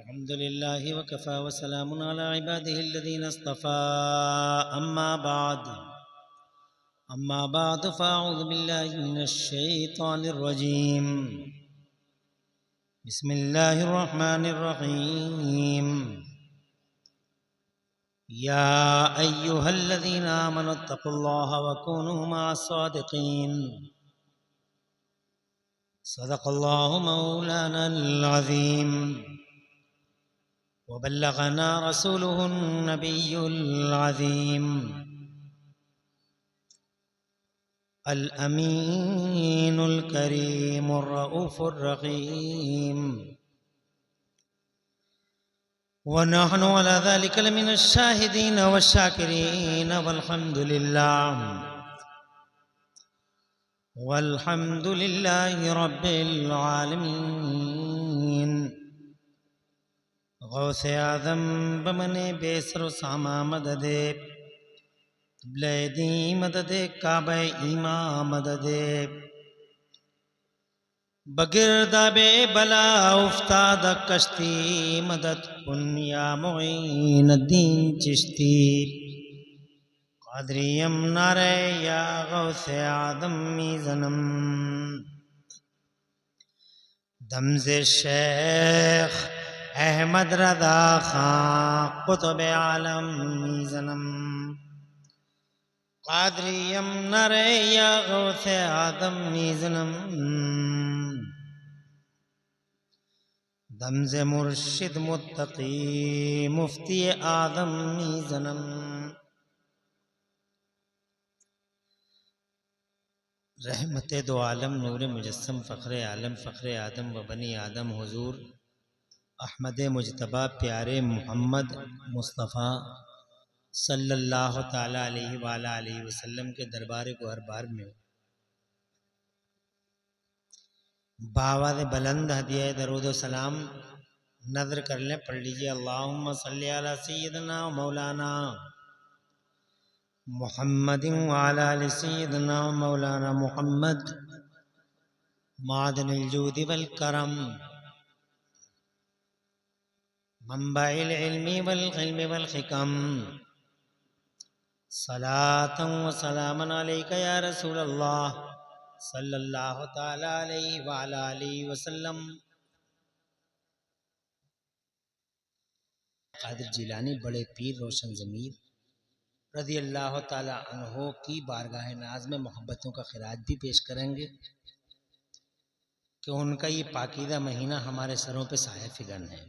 अल्हम्दुलिल्लाहि वकफ़ा वसलामुन अला इबादिहिल्लज़ीना इस्तफ़ा अम्मा बाद फ़अऊज़ु बिल्लाहि मिनश शैतानिर रजीम बिस्मिल्लाहिर रहमानिर रहीम या अय्युहल्लज़ीना आमनुत्तक़ुल्लाहा वकूनू मअस सादिक़ीन सदक़ल्लाहु मौलानाल अज़ीम वबल्लगना रसूलुहुन नबियुल अज़ीम अल अमीनुल करीमुर रऊफ़ुर रहीम व नहनु अला ज़ालिका लमिनश शाहिदीन वश्शाकिरीन वल्हम्दुलिल्लाहि रब्बिल आलमीन। गौसे आज़म बमने बेसर सामा मददे क़िबले मददे काबे ईमा मददे बगिरदाबे बला उफ्ताद कश्ती मदद कुन या मुईनुद्दीन चिश्ती क़ादरियम नारे या गौसे आज़म मीज़नम दमज़े शेख अहमद रज़ा खां क़ुतुब आलम मीज़नम क़ादरियम नारे या गौसे आज़म मीज़नम दमज़े मुर्शिद मुत्तक़ी मुफ्ती आज़म मीज़नम रहमत दो आलम नूर मुजस्सम फ़ख्र आलम फ़ख्र आदम व बनी आदम हुजूर अहमद मुजतबा प्यारे मोहम्मद मुस्तफ़ा सल्लल्लाहु ताला अलैहि व आला अलैहि वसल्लम के दरबार को हर बार में बावाज़ बुलंद हदिया दरूद व सलाम नज़र कर लें, पढ़ लीजिए। अल्लाहुम्मा सल्ली अला सय्यिदना व मौलाना मुहम्मदिन व अला आलि सय्यिदना व मौलाना मुहम्मद मादनिल जूदि वल करम मंबाइल इल्मी वल इल्मी वल हिकम सलातन व सलामन अलैका या रसूल अल्लाह सल्लल्लाहु ताला अलैहि व अला आलिहि वसल्लम। कादिर जिलानी बड़े पीर रोशन ज़मीर रज़ी अल्लाह ताला अन्हो की बारगाह नाज में मोहब्बतों का खिराज भी पेश करेंगे कि उनका ये पाकीज़ा महीना हमारे सरों पे साया फिगन है।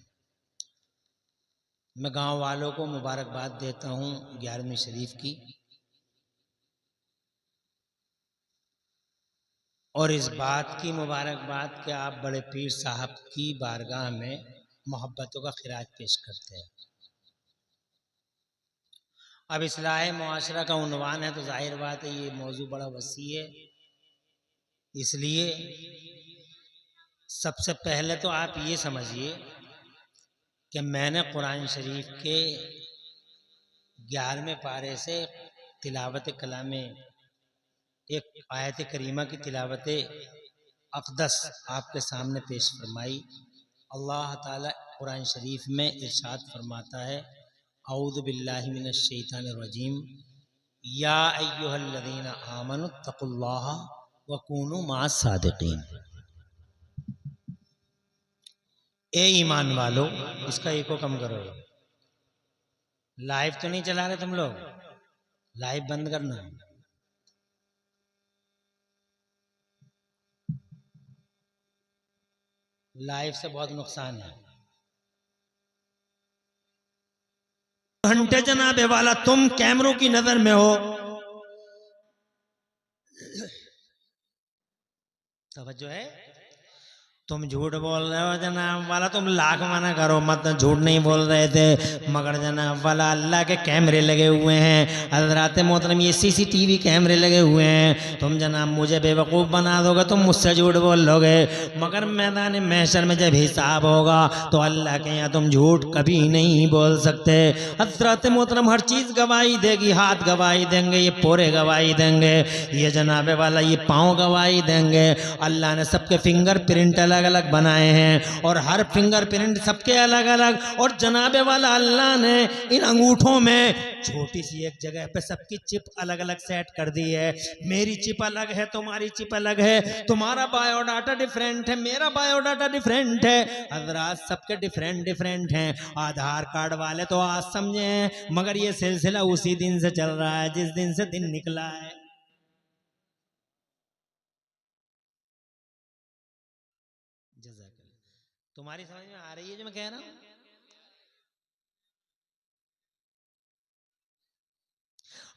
मैं गांव वालों को मुबारकबाद देता हूँ 11वीं शरीफ की, और इस बात की मुबारकबाद कि आप बड़े पीर साहब की बारगाह में मोहब्बतों का खिराज पेश करते हैं। अब इस्लाह मुआशरा का उन्वान है तो जाहिर बात है ये मौजू बड़ा वसी है, इसलिए सबसे पहले तो आप ये समझिए कि मैंने कुरान शरीफ के 11वें पारे से तिलावत कलाम एक आयत करीमा की तिलावत अक़दस आपके सामने पेश फरमाई। अल्लाह ताला कुरान शरीफ में इरशाद फरमाता है, औज़ु बिल्लाहि मिनश शैतानिर रजीम या अय्युहल्लज़ीना आमनुत्तक़ुल्लाहा व कूनू मअस सादिक़ीन। ए ईमान वालो, इसका एको कम करो। लाइव तो नहीं चला रहे तुम लोग, लाइव बंद करना। लाइव से बहुत नुकसान है। घंटे जनाबे वाला तुम कैमरों की नजर में हो, तवज्जो है? तुम झूठ बोल रहे हो जनाब वाला, तुम लाख मना करो मत, झूठ नहीं बोल रहे थे, मगर जनाब वाला अल्लाह के कैमरे लगे हुए हैं। हज़रात मोहतरम ये CCTV कैमरे लगे हुए हैं। तुम जनाब मुझे बेवकूफ़ बना दोगे, तुम मुझसे झूठ बोल लोगे, मगर मैदान महशर में जब हिसाब होगा तो अल्लाह के यहाँ तुम झूठ कभी नहीं बोल सकते। हज़रात मोहतरम हर चीज़ गवाही देगी, हाथ गवाही देंगे, ये पोरे गवाही देंगे, ये जनाबे वाला ये पाँव गवाही देंगे। अल्लाह ने सबके फिंगर प्रिंट अलग अलग बनाए हैं और हर फिंगरप्रिंट सबके अलग अलग। और जनाबे वाला अल्लाह ने इन अंगूठों में छोटी सी एक जगह पे सबकी चिप अलग अलग सेट कर दी है। मेरी चिप अलग है, तुम्हारी चिप अलग है, तुम्हारा बायोडाटा डिफरेंट है, मेरा बायोडाटा डिफरेंट है। हजरात सबके डिफरेंट डिफरेंट हैं। आधार कार्ड वाले तो आज समझे हैं, मगर ये सिलसिला उसी दिन से चल रहा है जिस दिन से दिन निकला है। जज़ाकल्लाह। तुम्हारी समझ में आ रही है जो मैं कह रहा हूं?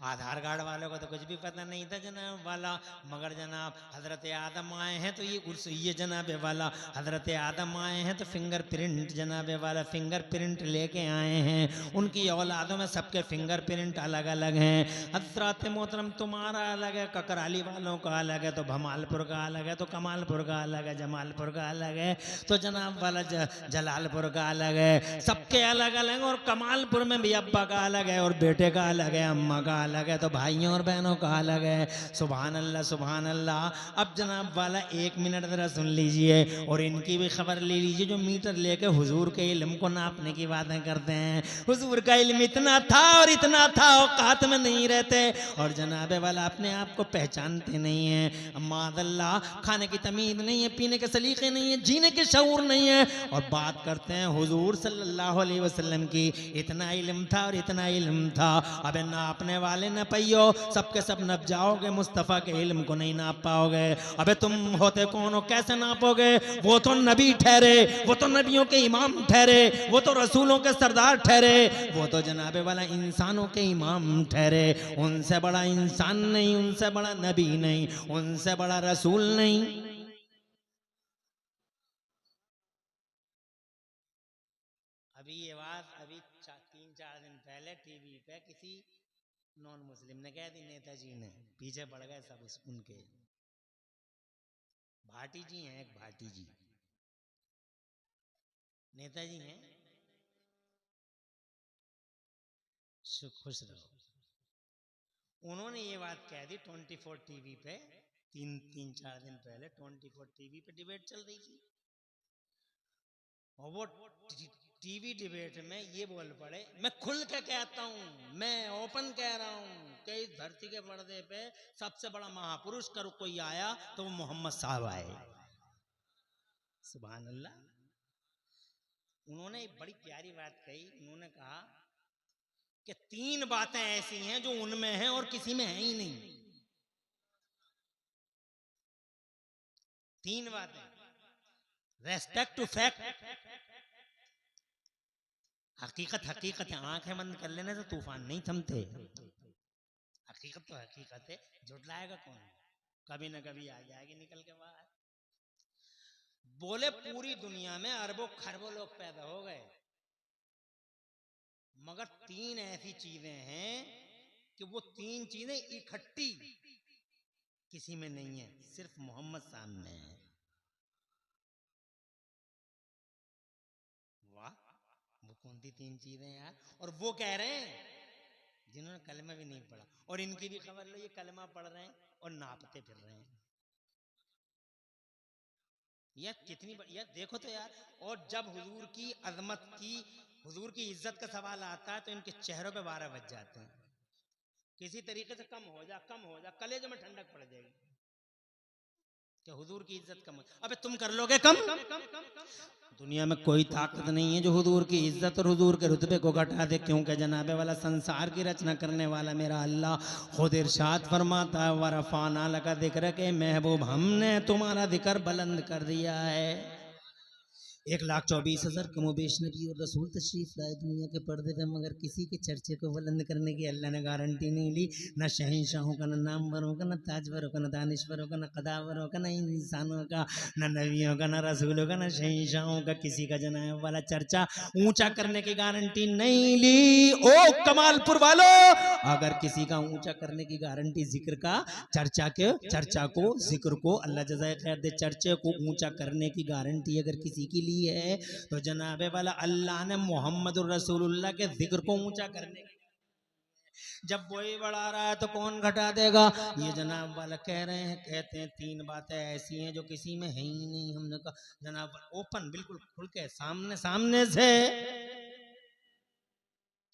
आधार कार्ड वालों को तो कुछ भी पता नहीं था जनाब वाला, मगर जनाब हजरत आदम आए हैं तो ये जनाब वाला हजरत आदम आए हैं तो फिंगरप्रिंट जनाब वाला फिंगरप्रिंट लेके आए हैं। उनकी औलादों में सबके फिंगरप्रिंट अलग अलग हैं। हजरत मोहतरम तुम्हारा अलग है, ककराली वालों का अलग है, तो भमालपुर का अलग है, तो कमालपुर का अलग है, जमालपुर का अलग है, तो जनाब वाला जलालपुर का अलग है। सबके अलग अलग। और कमालपुर में भी अब्बा का अलग है और बेटे का अलग है, अम्मा का अलग है, तो भाइयों और बहनों का अलग है। सुभान अल्लाह सुभान अल्लाह। अब जनाब वाला 1 मिनट जरा सुन लीजिए और इनकी भी खबर ले लीजिए जो मीटर लेके हुजूर के इल्म को नापने की बातें करते हैं। हुजूर का इल्म इतना था और इतना था, औकात में नहीं रहते और जनाबे वाला अपने आप को पहचानते नहीं है। मादल्ला, खाने की तमीज नहीं है, पीने के सलीके नहीं है, जीने के शऊर नहीं है, और बात करते हैं हुजूर सल्लल्लाहु अलैहि वसल्लम की। इतना इल्म था और इतना इल्म था। अबे नापने वाले न पैयो, सबके सब नप जाओगे, मुस्तफ़ा के इल्म को नहीं नाप पाओगे। अबे तुम होते कौन हो, कैसे नापोगे? वो तो नबी ठहरे, वो तो नबियों के इमाम ठहरे, वो तो रसूलों के सरदार ठहरे, वो तो जनाबे वाला इंसानों के इमाम ठहरे। उनसे बड़ा इंसान नहीं, उनसे बड़ा नबी नहीं, उनसे बड़ा रसूल नहीं। अभी ये बात 3-4 दिन पहले टीवी पे किसी नॉन मुस्लिम ने कह दी, नेताजी ने। पीछे पड़ गए सब उनके। भाटी जी हैं, एक भाटी जी नेताजी हैं। खुश रहो। उन्होंने ये बात कह दी 24 टीवी पे। 3-4 दिन पहले 24 टीवी पे डिबेट चल रही थी और वो टीवी डिबेट में ये बोल पड़े, मैं खुल के कहता हूं, मैं ओपन कह रहा हूं कि इस धरती के पर्दे पे सबसे बड़ा महापुरुष कर कोई आया तो वो मोहम्मद साहब आए। सुभान अल्लाह। उन्होंने एक बड़ी प्यारी बात कही। उन्होंने कहा कि 3 बातें ऐसी हैं जो उनमें हैं और किसी में है ही नहीं। 3 बातें। रेस्पेक्ट टू फैक्ट, हकीकत हकीकत है, आंखें बंद कर लेने से तूफान नहीं थमते। हकीकत तो हकीकत है, झुटलाएगा कौन? कभी ना कभी आ जाएगी निकल के बाहर। बोले पूरी दुनिया में अरबों खरबों लोग पैदा हो गए, मगर 3 ऐसी चीजें हैं कि वो 3 चीजें इकट्ठी किसी में नहीं है, सिर्फ मोहम्मद साहब में है। वाह, वो कौन सी 3 चीजें यार? और वो कह रहे हैं जिन्होंने कलमा भी नहीं पढ़ा, और इनकी भी खबर लो, ये कलमा पढ़ रहे हैं और नापते फिर रहे हैं। यार कितनी यार देखो तो यार। और जब हुजूर की अजमत की, हुजूर की इज्जत का सवाल आता है तो इनके चेहरों पे 12 बज जाते हैं। किसी तरीके से कम हो जा, कम हो जा, कलेजे में ठंडक पड़ जाएगी कि हुजूर की इज्जत कम। अबे तुम कर लोगे कम? दुनिया में कोई ताकत नहीं है जो हुजूर की इज्जत और हुजूर के रुतबे को घटा दे, क्योंकि जनाबे वाला संसार की रचना करने वाला मेरा अल्लाह खुद इरशाद फरमाता है, वरफाना लका जिक्र के महबूब, हमने तुम्हारा जिक्र बुलंद कर दिया है। 1,24,000 कमोबेश नबी और रसूल तशरीफ लाए दुनिया के पर्दे पे, मगर किसी के चर्चे को बुलंद करने की अल्लाह ने गारंटी नहीं ली। न शहंशाहों का, न नामवरों का, न ताजवरों का, न दानिश्वरों का, न कदावरों का, न इंसानों का, न नबियों का, न रसूलों का, न शहंशाहों का, किसी का जनाब वाला चर्चा ऊंचा करने की गारंटी नहीं ली। ओ कमालपुर वालों, अगर किसी का ऊंचा करने की गारंटी जिक्र का, चर्चा को जिक्र को, अल्लाह जज़ाए खैर दे, चर्चे को ऊंचा करने की गारंटी अगर किसी की है तो जनाबे वाला अल्लाह ने मोहम्मद रसूलुल्लाह के जिक्र को ऊंचा करने की जब वही बढ़ा रहा है तो कौन घटा देगा? ये जनाब वाला कह रहे हैं, कहते हैं 3 बातें ऐसी हैं जो किसी में है ही नहीं। हमने कहा जनाब ओपन बिल्कुल खुल के सामने सामने से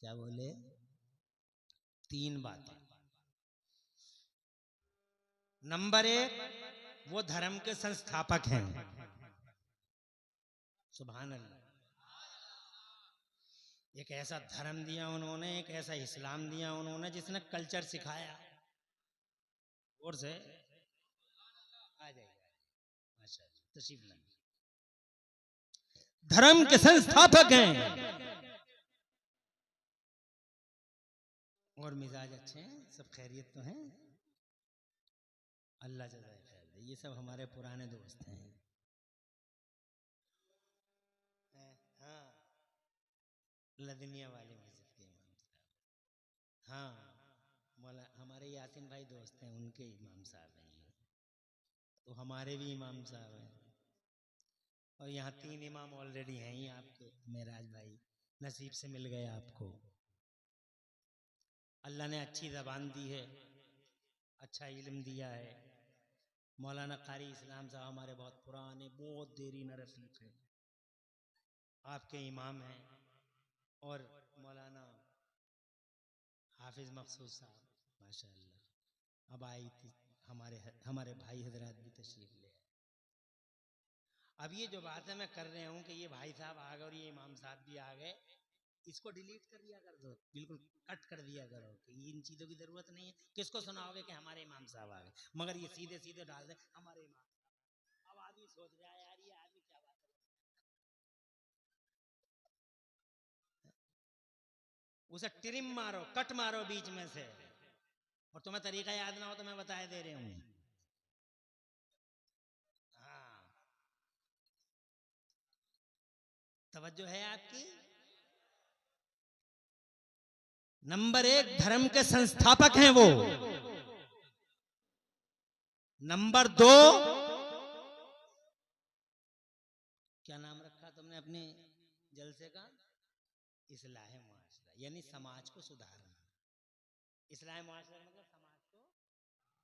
क्या बोले? 3 बातें। नंबर 1, वो धर्म के संस्थापक हैं। सुभान अल्लाह। एक ऐसा धर्म दिया उन्होंने, एक ऐसा इस्लाम दिया उन्होंने जिसने कल्चर सिखाया। और से आ जाएगा माशाअल्लाह, तशरीफ लाइए। धर्म के संस्थापक हैं और मिजाज अच्छे हैं, सब खैरियत तो हैं। अल्लाह जज़ाए खैर दे। ये सब हमारे पुराने दोस्त हैं। हाँ, लदनिया वाले मस्जिद के इमाम साहब। हाँ, मौला हमारे यासीन भाई दोस्त हैं, उनके इमाम साहब हैं ये। तो हमारे भी इमाम साहब हैं। और यहाँ 3 इमाम ऑलरेडी हैं ही आपके। मेराज भाई नसीब से मिल गए आपको। अल्लाह ने अच्छी ज़बान दी है, अच्छा इल्म दिया है। मौलाना कारी इस्लाम साहब हमारे बहुत पुराने, बहुत देरी न रफीक है, आपके इमाम हैं। और मौलाना हाफिज मखसूस साहब माशाअल्लाह अब आई थी, हमारे भाई हजरात भी तशरीफ ले आए। अब ये जो बात है मैं कर रहा हूँ कि ये भाई साहब आ गए और ये इमाम साहब भी आ गए, इसको डिलीट कर दिया कर दो, बिल्कुल कट कर दिया करो कि इन चीजों की जरूरत नहीं है। किसको सुनाओगे कि हमारे इमाम साहब आ गए, मगर ये सीधे सीधे डाल दे हमारे इमाम साहब। अब आदमी सोच रहा है यार ये आदमी क्या बात है, उसे ट्रिम मारो, कट मारो बीच में से। और तुम्हें तरीका याद ना हो तो मैं बताए दे रही हूँ। हाँ, तवज्जो है आपकी। नंबर 1 धर्म के संस्थापक हैं वो। नंबर 2, क्या नाम रखा तुमने अपने जलसे का? इस्लाह मुआशरा, यानी समाज को सुधारना। इस्लाह मुआशरा मतलब समाज को।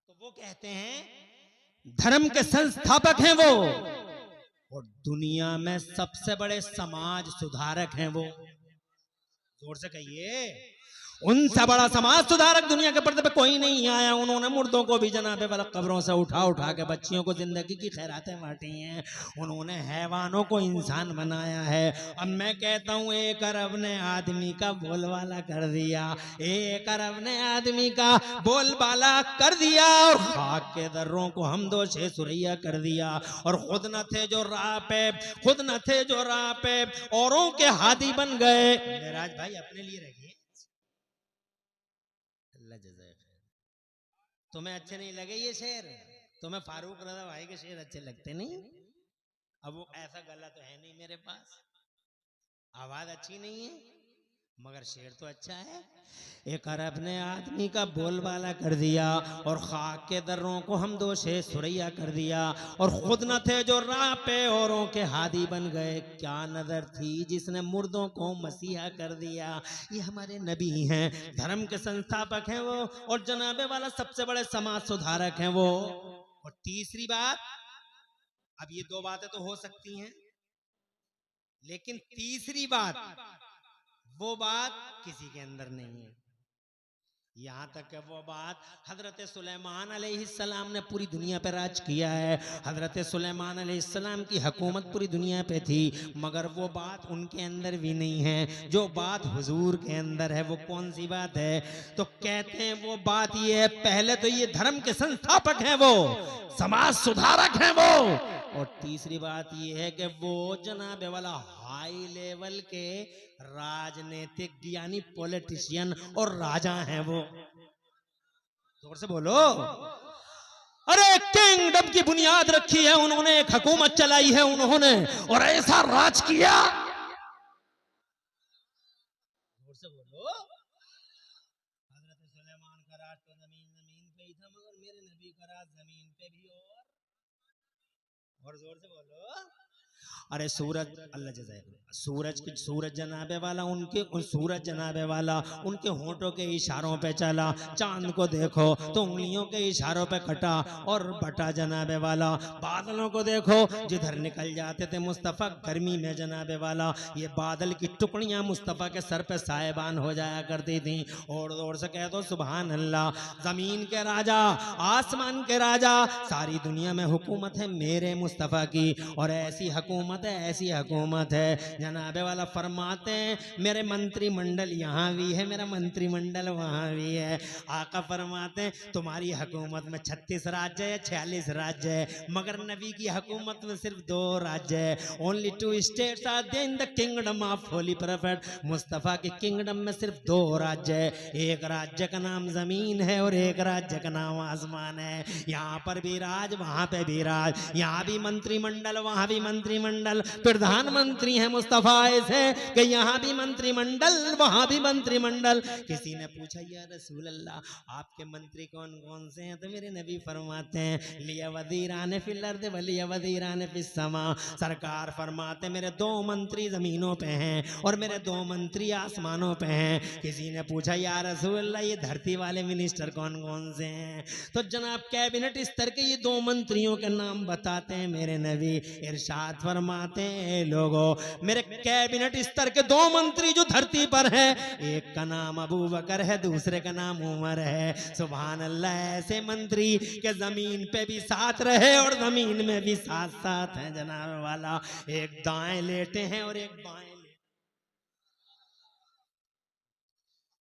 तो वो कहते हैं धर्म के संस्थापक हैं वो, और दुनिया में सबसे बड़े समाज सुधारक हैं वो। जोर से कहिए, उनसे बड़ा समाज सुधारक दुनिया के पर्दे पे कोई नहीं आया। उन्होंने मुर्दों को भी जनाबे वाला कब्रों से उठा उठा के बच्चियों को जिंदगी की खैरातें बांटी हैं। उन्होंने हैवानों को इंसान बनाया है। अब मैं कहता हूँ 1 अरब ने आदमी का बोलबाला कर दिया, 1 अरब ने आदमी का बोलबाला कर दिया, और खाक के दर्रों को हम दो शे सुरैया कर दिया। और खुद न थे जो राह पे, खुद न थे जो राह पे, औरों के हादी बन गए। मेराज भाई अपने लिए रखिए। अल्लाह जज़ाए खैर। तुम्हें अच्छे नहीं लगे ये शेर? तुम्हें फारूक रज़ा भाई के शेर अच्छे लगते नहीं? अब वो ऐसा गला तो है नहीं मेरे पास, आवाज अच्छी नहीं है, मगर शेर तो अच्छा है। 1 अरब ने आदमी का बोलबाला कर दिया, और खाक के दर्रों को हम दो शे सुरैया कर दिया। और खुद न थे जो राह पे, औरों के हादी बन गए। क्या नजर थी जिसने मुर्दों को मसीहा कर दिया। ये हमारे नबी हैं, धर्म के संस्थापक हैं वो, और जनाबे वाला सबसे बड़े समाज सुधारक हैं वो। और तीसरी बात, अब ये 2 बातें तो हो सकती हैं, लेकिन तीसरी बात, वो बात किसी के अंदर नहीं है। यहाँ तक कि वो बात हजरत सुलेमान अलैहिस्सलाम ने पूरी दुनिया पे राज किया है। हजरत सुलेमान अलैहिस्सलाम की हुकूमत पूरी दुनिया पे थी, मगर वो बात उनके अंदर भी नहीं है जो बात हुजूर के अंदर है। वो कौन सी बात है? तो कहते हैं वो बात ये है, पहले तो ये धर्म के संस्थापक हैं वो, समाज सुधारक हैं वो, और तीसरी बात ये है कि वो जनाबे वाला हाई लेवल के राजनीतिक यानी पॉलिटिशियन और राजा हैं वो। जोर से बोलो। अरे किंगडम की बुनियाद रखी है उन्होंने, एक हुकूमत चलाई है उन्होंने, और ऐसा राज किया। जोर से बोलो। हजरत सुलेमान का राज तो जमीन जमीन पे ही था, मगर मेरे नबी का राज जमीन पे भी। और जोर से बोलो। अरे सूरज अल्लाह जज़ाए सूरज जनाबे वाला सूरज जनाबे वाला उनके होंठों के इशारों पे चला। चांद को देखो तो उंगलियों के इशारों पे कटा और बटा जनाबे वाला। बादलों को देखो जिधर निकल जाते थे मुस्तफ़ा गर्मी में जनाबे वाला, ये बादल की टुकड़ियां मुस्तफ़ा के सर पे साहिबान हो जाया करती थी। और जोर से कह दो सुभान अल्लाह। जमीन के राजा, आसमान के राजा, सारी दुनिया में हुकूमत है मेरे मुस्तफ़ा की। और ऐसी हुकूमत है, ऐसी हुकूमत है जनाबे वाला फरमाते हैं मेरे मंत्रिमंडल यहाँ भी है, मेरा मंत्रिमंडल वहाँ भी है। आका फरमाते हैं तुम्हारी हुकूमत में 36 राज्य है, 46 राज्य है, मगर नबी की हुकूमत में सिर्फ 2 राज्य है। Only 2 states are there in the kingdom of holy prophet. Mustafa के किंगडम में सिर्फ 2 राज्य है, एक राज्य का नाम जमीन है और एक राज्य का नाम आसमान है। यहाँ पर भी राज, वहाँ पे भी राज, यहाँ भी मंत्रिमंडल, वहाँ भी मंत्रिमंडल। प्रधानमंत्री है मुस्तफ़ा ऐसे कि यहाँ भी मंत्रिमंडल, वहाँ भी मंत्रिमंडल। किसी ने पूछा या रसूल अल्लाह आपके मंत्री कौन कौन से हैं? तो मेरे नबी फरमाते हैं लिया वज़ीरान फिल अर्द व लिया वज़ीरान फिस समा। सरकार फरमाते मेरे 2 मंत्री जमीनों पे हैं और मेरे 2 मंत्री आसमानों पे हैं। किसी ने पूछा या रसूल अल्लाह ये धरती वाले मिनिस्टर कौन कौन से हैं? तो जनाब कैबिनेट स्तर के ये 2 मंत्रियों के नाम बताते हैं मेरे नबी। इरशाद फरमाते हैं लोगों मेरे कैबिनेट स्तर के 2 मंत्री जो धरती पर है, एक का नाम अबू बकर है, दूसरे का नाम उमर है। सुभान अल्लाह। ऐसे मंत्री के जमीन पे भी साथ रहे और जमीन में भी साथ साथ हैं जनाब वाला। एक दाएं लेटे हैं और एक बाएं।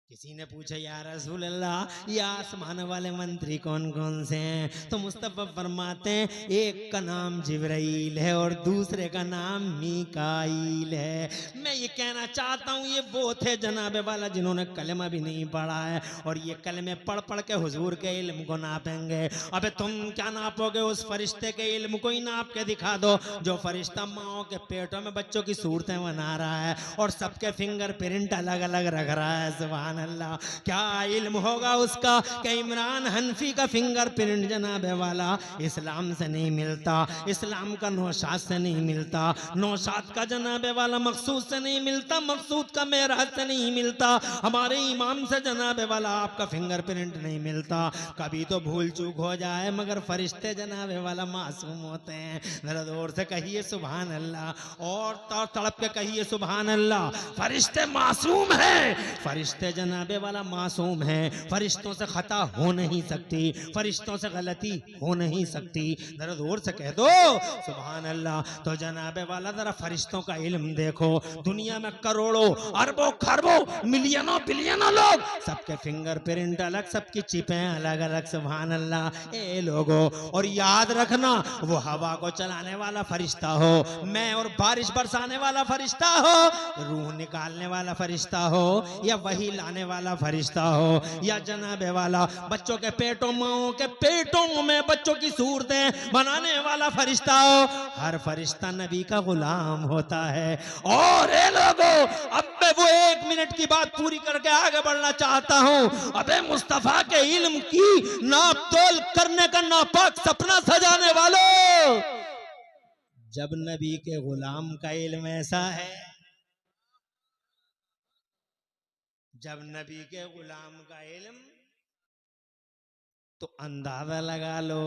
किसी ने पूछा या रसूल अल्लाह ये आसमान वाले मंत्री कौन कौन से हैं? तो मुस्तफ़ा फरमाते हैं एक का नाम जिब्राइल है और दूसरे का नाम मीकाईल है। मैं ये कहना चाहता हूँ ये वो थे जनाबे वाला जिन्होंने कलमा भी नहीं पढ़ा है और ये कलमे पढ़ पढ़ के हुजूर के इल्म को नापेंगे। अबे तुम क्या नापोगे? उस फरिश्ते के इल्म को ही नाप के दिखा दो जो फरिश्ता माओ के पेटों में बच्चों की सूरतें बना रहा है और सबके फिंगर प्रिंट अलग अलग रख रहा है। सुभान अल्लाह। क्या इल्म होगा उसका कि इमरान हनफी का फिंगर प्रिंट जनाबे वाला इस्लाम से नहीं मिलता, इस्लाम का नौशाद से नहीं मिलता, नौशाद का जनाबे वाला मकसूद से नहीं मिलता, मकसूद का मेराज से नहीं मिलता, हमारे इमाम से जनाबे वाला आपका फिंगर प्रिंट नहीं मिलता। कभी तो भूल चूक हो जाए मगर फरिश्ते जनाबे वाला मासूम होते हैं। जरा जोर से कहिए सुभान अल्लाह और तड़प के कहिए सुभान अल्लाह। फरिश्ते मासूम हैं, फरिश्ते जनाबे वाला मासूम है, फरिश्तों से खता हो नहीं सकती, फरिश्तों से गलती हो नहीं सकती। जरा जोर से कह दो सुभान अल्लाह। तो जनाबे वाला जरा फरिश्तों का इल्म देखो। दुनिया में करोड़ों अरबों खरबों मिलियनों बिलियनों लोग, सबके फिंगर प्रिंट अलग, सबकी चिपें अलग अलग। सुभान अल्लाह। ए लोगो और याद रखना वो हवा को चलाने वाला फरिश्ता हो, मैं और बारिश बरसाने वाला फरिश्ता हो, रूह निकालने वाला फरिश्ता हो या वही लाने वाला फरिश्ता हो या जनाबे वाला बच्चों के पेटों, माओं के पेटों में बच्चों की सूरतें बनाने वाला फरिश्ता हो, हर फरिश्ता नबी का गुलाम होता है। और ए लोगों अब मैं वो 1 मिनट की बात पूरी करके आगे बढ़ना चाहता हूं। अबे मुस्तफा के इल्म की नाप तोल करने का नापाक सपना सजाने वालों, जब नबी के गुलाम का इल्म ऐसा है, जब नबी के गुलाम का इल्म, तो अंदाजा लगा लो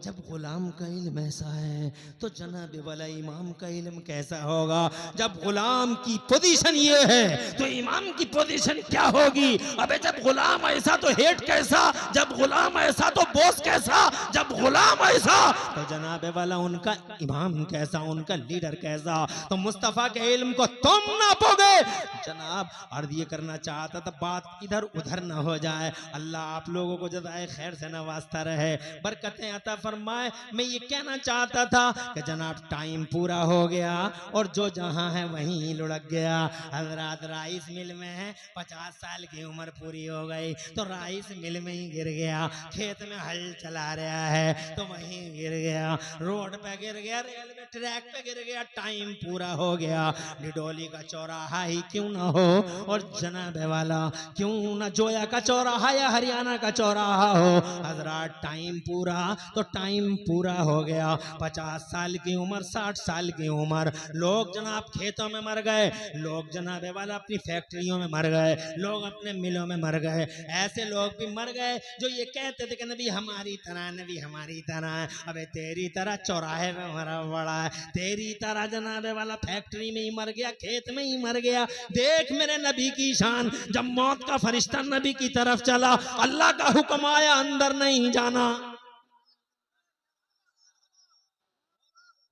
जब गुलाम का इल्म ऐसा है तो जनाब वाला इमाम का इल्म कैसा होगा। जब गुलाम की पोजीशन ये है तो इमाम की पोजीशन क्या होगी। अबे जब गुलाम ऐसा तो हेड कैसा, जब गुलाम ऐसा तो बॉस कैसा, जब गुलाम ऐसा तो जनाब वाला उनका इमाम कैसा, उनका लीडर कैसा। तो मुस्तफ़ा के इल्म को तुम नापोगे। जनाब अर्ज ये करना चाहता था बात इधर उधर ना हो जाए। अल्लाह आप लोगों को जज़ाए खैर से नवाजता रहे, बरकतें अता फरमाए। मैं ये कहना चाहता था कि जनाब टाइम पूरा हो गया और जो जहां है वहीं लुढ़क गया। हजरात राइस मिल में है, 50 साल की उम्र पूरी हो गई तो राइस मिल में ही गिर गया। खेत में हल चला रहा है तो वहीं गिर गया, रोड पे गिर गया, रेलवे ट्रैक पे गिर गया, टाइम पूरा हो गया। डिडोली का चौराहा ही क्यों ना ना हो। और जनाब वाला क्यों ना जोया का चौराहा या हरियाणा का चौराहा हो, हजरात टाइम पूरा तो टाइम पूरा हो गया। 50 साल की उम्र, 60 साल की उम्र, लोग जनाब खेतों में मर गए, लोग जनाब वाला अपनी फैक्ट्रियों में मर गए, लोग अपने मिलों में मर गए। ऐसे लोग भी मर गए जो ये कहते थे कि नबी हमारी तरह, नबी हमारी तरह है। अबे तेरी तरह चौराहे में मरा पड़ा है, तेरी तरह जनाबे वाला फैक्ट्री में ही मर गया, खेत में ही मर गया। देख मेरे नबी की शान, जब मौत का फरिश्ता नबी की तरफ चला, अल्लाह का हुक्म आया अंदर नहीं जाना।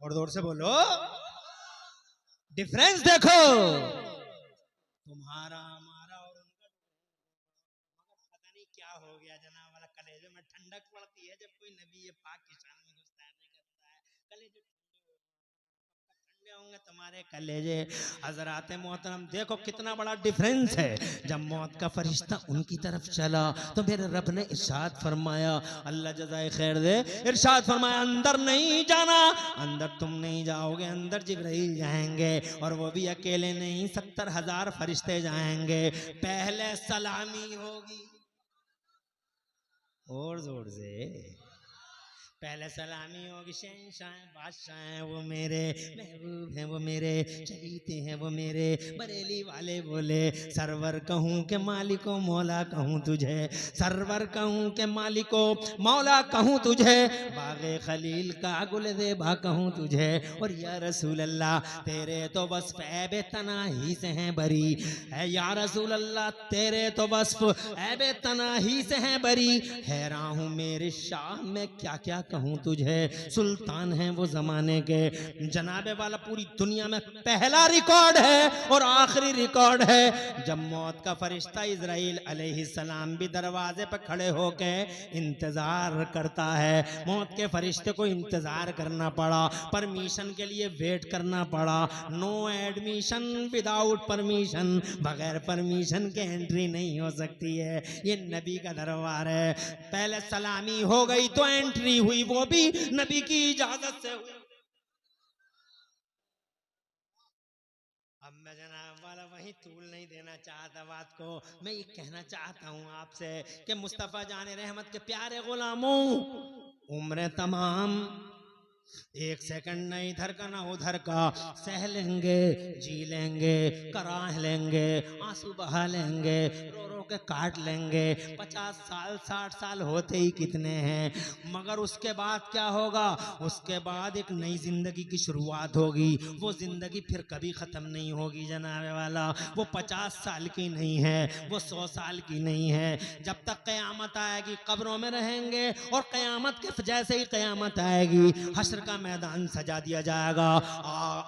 और जोर से बोलो, डिफरेंस देखो तुम्हारा हमारा और उनका। पता नहीं क्या हो गया जनाब वाला, कलेजे में ठंडक पड़ती है जब कोई नबी ये पाकिस्तान में गुस्ताखी करता है। कलेजे ठंडे होंगे तुम्हारे कलेजे। हजरात मोहतरम देखो कितना बड़ा डिफरेंस है। जब मौत का फरिश्ता उनकी तरफ चला तो मेरे रब ने इरशाद फरमाया, अल्लाह जज़ाए खैर दे, इरशाद फरमाया अंदर नहीं जाना, अंदर तुम नहीं जाओगे, अंदर जिब्राइल जाएंगे। और वो भी अकेले नहीं, 70,000 फरिश्ते जाएंगे। पहले सलामी होगी, और जोर से पहले सलामी होगी, शहंशाह बादशाह हैं वो मेरे, महबूब हैं वो मेरे, चहीते हैं वो मेरे। बरेली वाले बोले सरवर कहूँ के मालिको मौला कहूँ तुझे, सरवर कहूँ के मालिको मौला कहूँ तुझे, बागे खलील का गुल देबा कहूँ तुझे। और या रसूल अल्लाह तेरे तो बस ऐबे तनाही से हैं बरी है, या रसूल अल्लाह तेरे तो बस ऐबे तनाही से हैं बरी। हैरान हूँ मेरे शाह में क्या क्या कहूँ तुझे, सुल्तान है वो जमाने के। जनाबे वाला पूरी दुनिया में पहला रिकॉर्ड है और आखिरी रिकॉर्ड है। जब मौत का फरिश्ता इजराइल अलैहिस्सलाम भी दरवाजे पर खड़े होके इंतजार करता है, मौत के फरिश्ते को इंतजार करना पड़ा, परमिशन के लिए वेट करना पड़ा। नो एडमिशन विदाउट परमिशन, बगैर परमिशन के एंट्री नहीं हो सकती है। ये नबी का दरबार है। पहले सलामी हो गई तो एंट्री हुई, वो भी नबी की इजाजत से हुई। अब मैं जनाब वाला वही तूल नहीं देना चाहता बात को, मैं ये कहना चाहता हूँ आपसे कि मुस्तफ़ा जाने रहमत के प्यारे गुलामों, उम्र तमाम एक सेकंड नहीं इधर का ना उधर का, सह लेंगे, जी लेंगे, कराह लेंगे, आंसू बहा लेंगे, रो रो के काट लेंगे। 50 साल 60 साल होते ही कितने हैं, मगर उसके बाद क्या होगा, उसके बाद एक नई जिंदगी की शुरुआत होगी। वो जिंदगी फिर कभी खत्म नहीं होगी जनाबे वाला। वो 50 साल की नहीं है, वो 100 साल की नहीं है। जब तक कयामत आएगी कब्रों में रहेंगे, और कयामत के जैसे ही कयामत आएगी हश्र का मैदान सजा दिया जाएगा।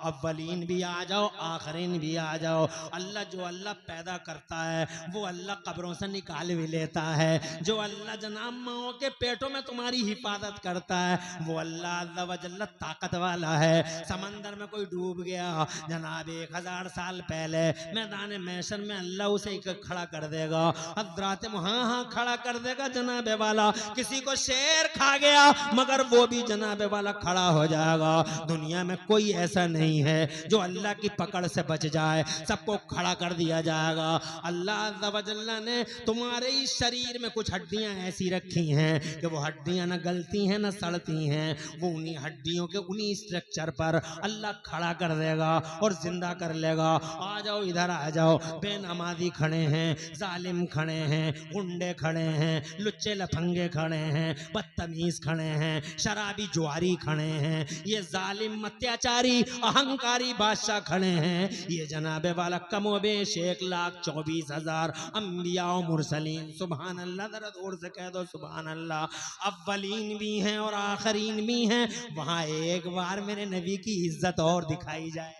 अव्वलीन भी आ जाओ, आखरीन भी आ जाओ। अल्लाह जो अल्लाह पैदा करता है वो अल्लाह कब्रों से निकाल भी लेता है। जो अल्लाह जनाब माओ के पेटों में तुम्हारी हिफाजत करता है वो अल्लाह अल्लाह वजल्ला ताकत वाला है। समंदर में कोई डूब गया जनाब 1000 साल पहले मैदान मैशर में अल्लाह उसे खड़ा कर देगा। हजरात हाँ खड़ा कर देगा जनाबे वाला। किसी को शेर खा गया मगर वो भी जनाबे वाला खड़ा हो जाएगा। दुनिया में कोई ऐसा नहीं है जो अल्लाह की पकड़ से बच जाए, सबको खड़ा कर दिया जाएगा। अल्लाह अज़्ज़ा व जल्ला ने तुम्हारे इस शरीर में कुछ हड्डियां ऐसी रखी हैं कि वो हड्डियां न गलती हैं न सड़ती हैं। वो उन्हीं हड्डियों के उन्हीं स्ट्रक्चर पर अल्लाह खड़ा कर देगा और जिंदा कर लेगा। आ जाओ इधर आ जाओ। बेनमाजी खड़े हैं, जालिम खड़े हैं, गुंडे खड़े हैं, लुच्चे लफंगे खड़े हैं, बदतमीज खड़े हैं, शराबी जुआरी खड़े हैं, ये जालिम अत्याचारी अहंकारी बादशाह खड़े हैं। ये जनाबे वाला कमोबेश 1,24,000 अंबिया और मुरसलीन। सुभान अल्लाह, जरा जोर से कह दो सुभान अल्लाह। अव्वलीन भी हैं और आखरीन भी हैं। वहां एक बार मेरे नबी की इज्जत और दिखाई जाए।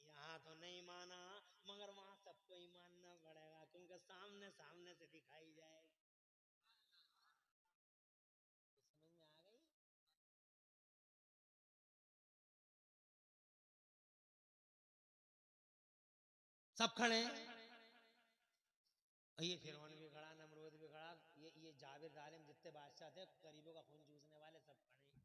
यहाँ तो नहीं माना मगर वहां सबको ही मानना पड़ेगा क्योंकि सामने सामने से दिखाई जाएगी। समझ में आ गई? सब खड़े हैं। ये फिरौन भी खड़ा, नमरूद भी खड़ा, ये जाबिर जालिम जितने बादशाह थे गरीबों का खून चूसने वाले सब खड़े हैं।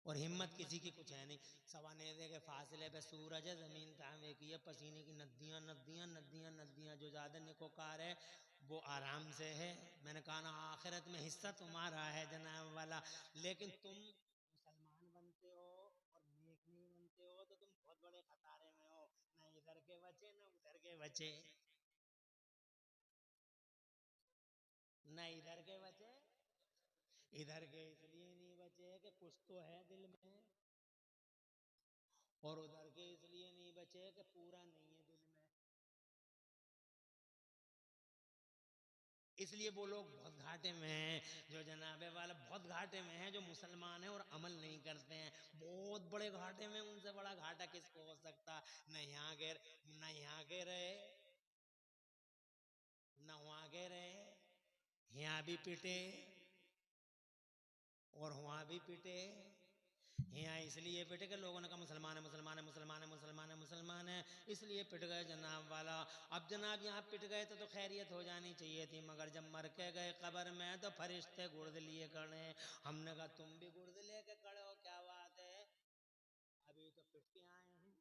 और हिम्मत किसी की कुछ है नहीं। सवा नेज़े के फासले पे सूरज है, जमीन तांबे की है, पसीने की नदियां नदियां नदियां नदियां। जो ज्यादा निकोकार है वो आराम से है। मैंने कहा ना आखिरत में हिस्सा तुम्हारा है जनाब वाला। लेकिन तुम मुसलमान बनते हो और नेक नहीं बनते हो तो तुम बहुत बड़े खतरे में हो। ना इधर के बचे ना उधर के बचे, ना इधर के बचे। इधर के इसलिए नहीं बचे कि कुछ तो है दिल में, और उधर के इसलिए नहीं बचे कि पूरा नहीं है दिल में। इसलिए वो लोग बहुत घाटे में हैं, जो जनाबे वाला बहुत घाटे में हैं, जो मुसलमान हैं और अमल नहीं करते हैं। बहुत बड़े घाटे में, उनसे बड़ा घाटा किसको हो सकता। न यहाँ के न यहाँ के रहे, न वहां के रहे, यहाँ भी पिटे और वहां भी पिटे। यहाँ इसलिए पिट के लोगों ने कहा मुसलमान है मुसलमान है मुसलमान है मुसलमान है मुसलमान है, इसलिए पिट गए जनाब वाला। अब जनाब यहाँ पिट गए तो खैरियत हो जानी चाहिए थी, मगर जब मर के गए कब्र में तो फरिश्ते गुर्द लिए खड़े। हमने कहा तुम भी गुर्द लेके खड़े हो, क्या बात है, अभी तो पिट के आए हैं।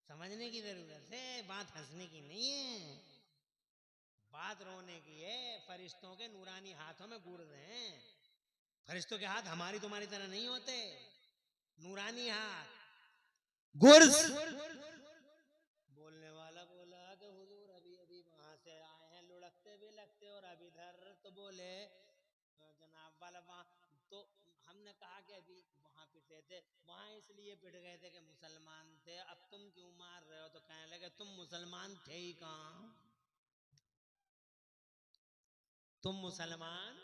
समझने की जरूरत है, बात हंसने की नहीं है, बात रोने की है। फरिश्तों के नूरानी हाथों में गुर्द हैं। फरिश्तों के हाथ हमारी तुम्हारी तरह नहीं होते, नूरानी हाथ, गुर्स। बोलने वाला बोला कि हुजूर अभी अभी वहां से आए हैं, लुढ़कते भी लगते और अब इधर। तो बोले जनाब वाला वहां, तो हमने कहा कि अभी वहां पिटे थे, वहां इसलिए पिट गए थे कि मुसलमान थे, अब तुम क्यों मार रहे हो। तो कहने लगे तुम मुसलमान थे ही कहाँ, तुम मुसलमान,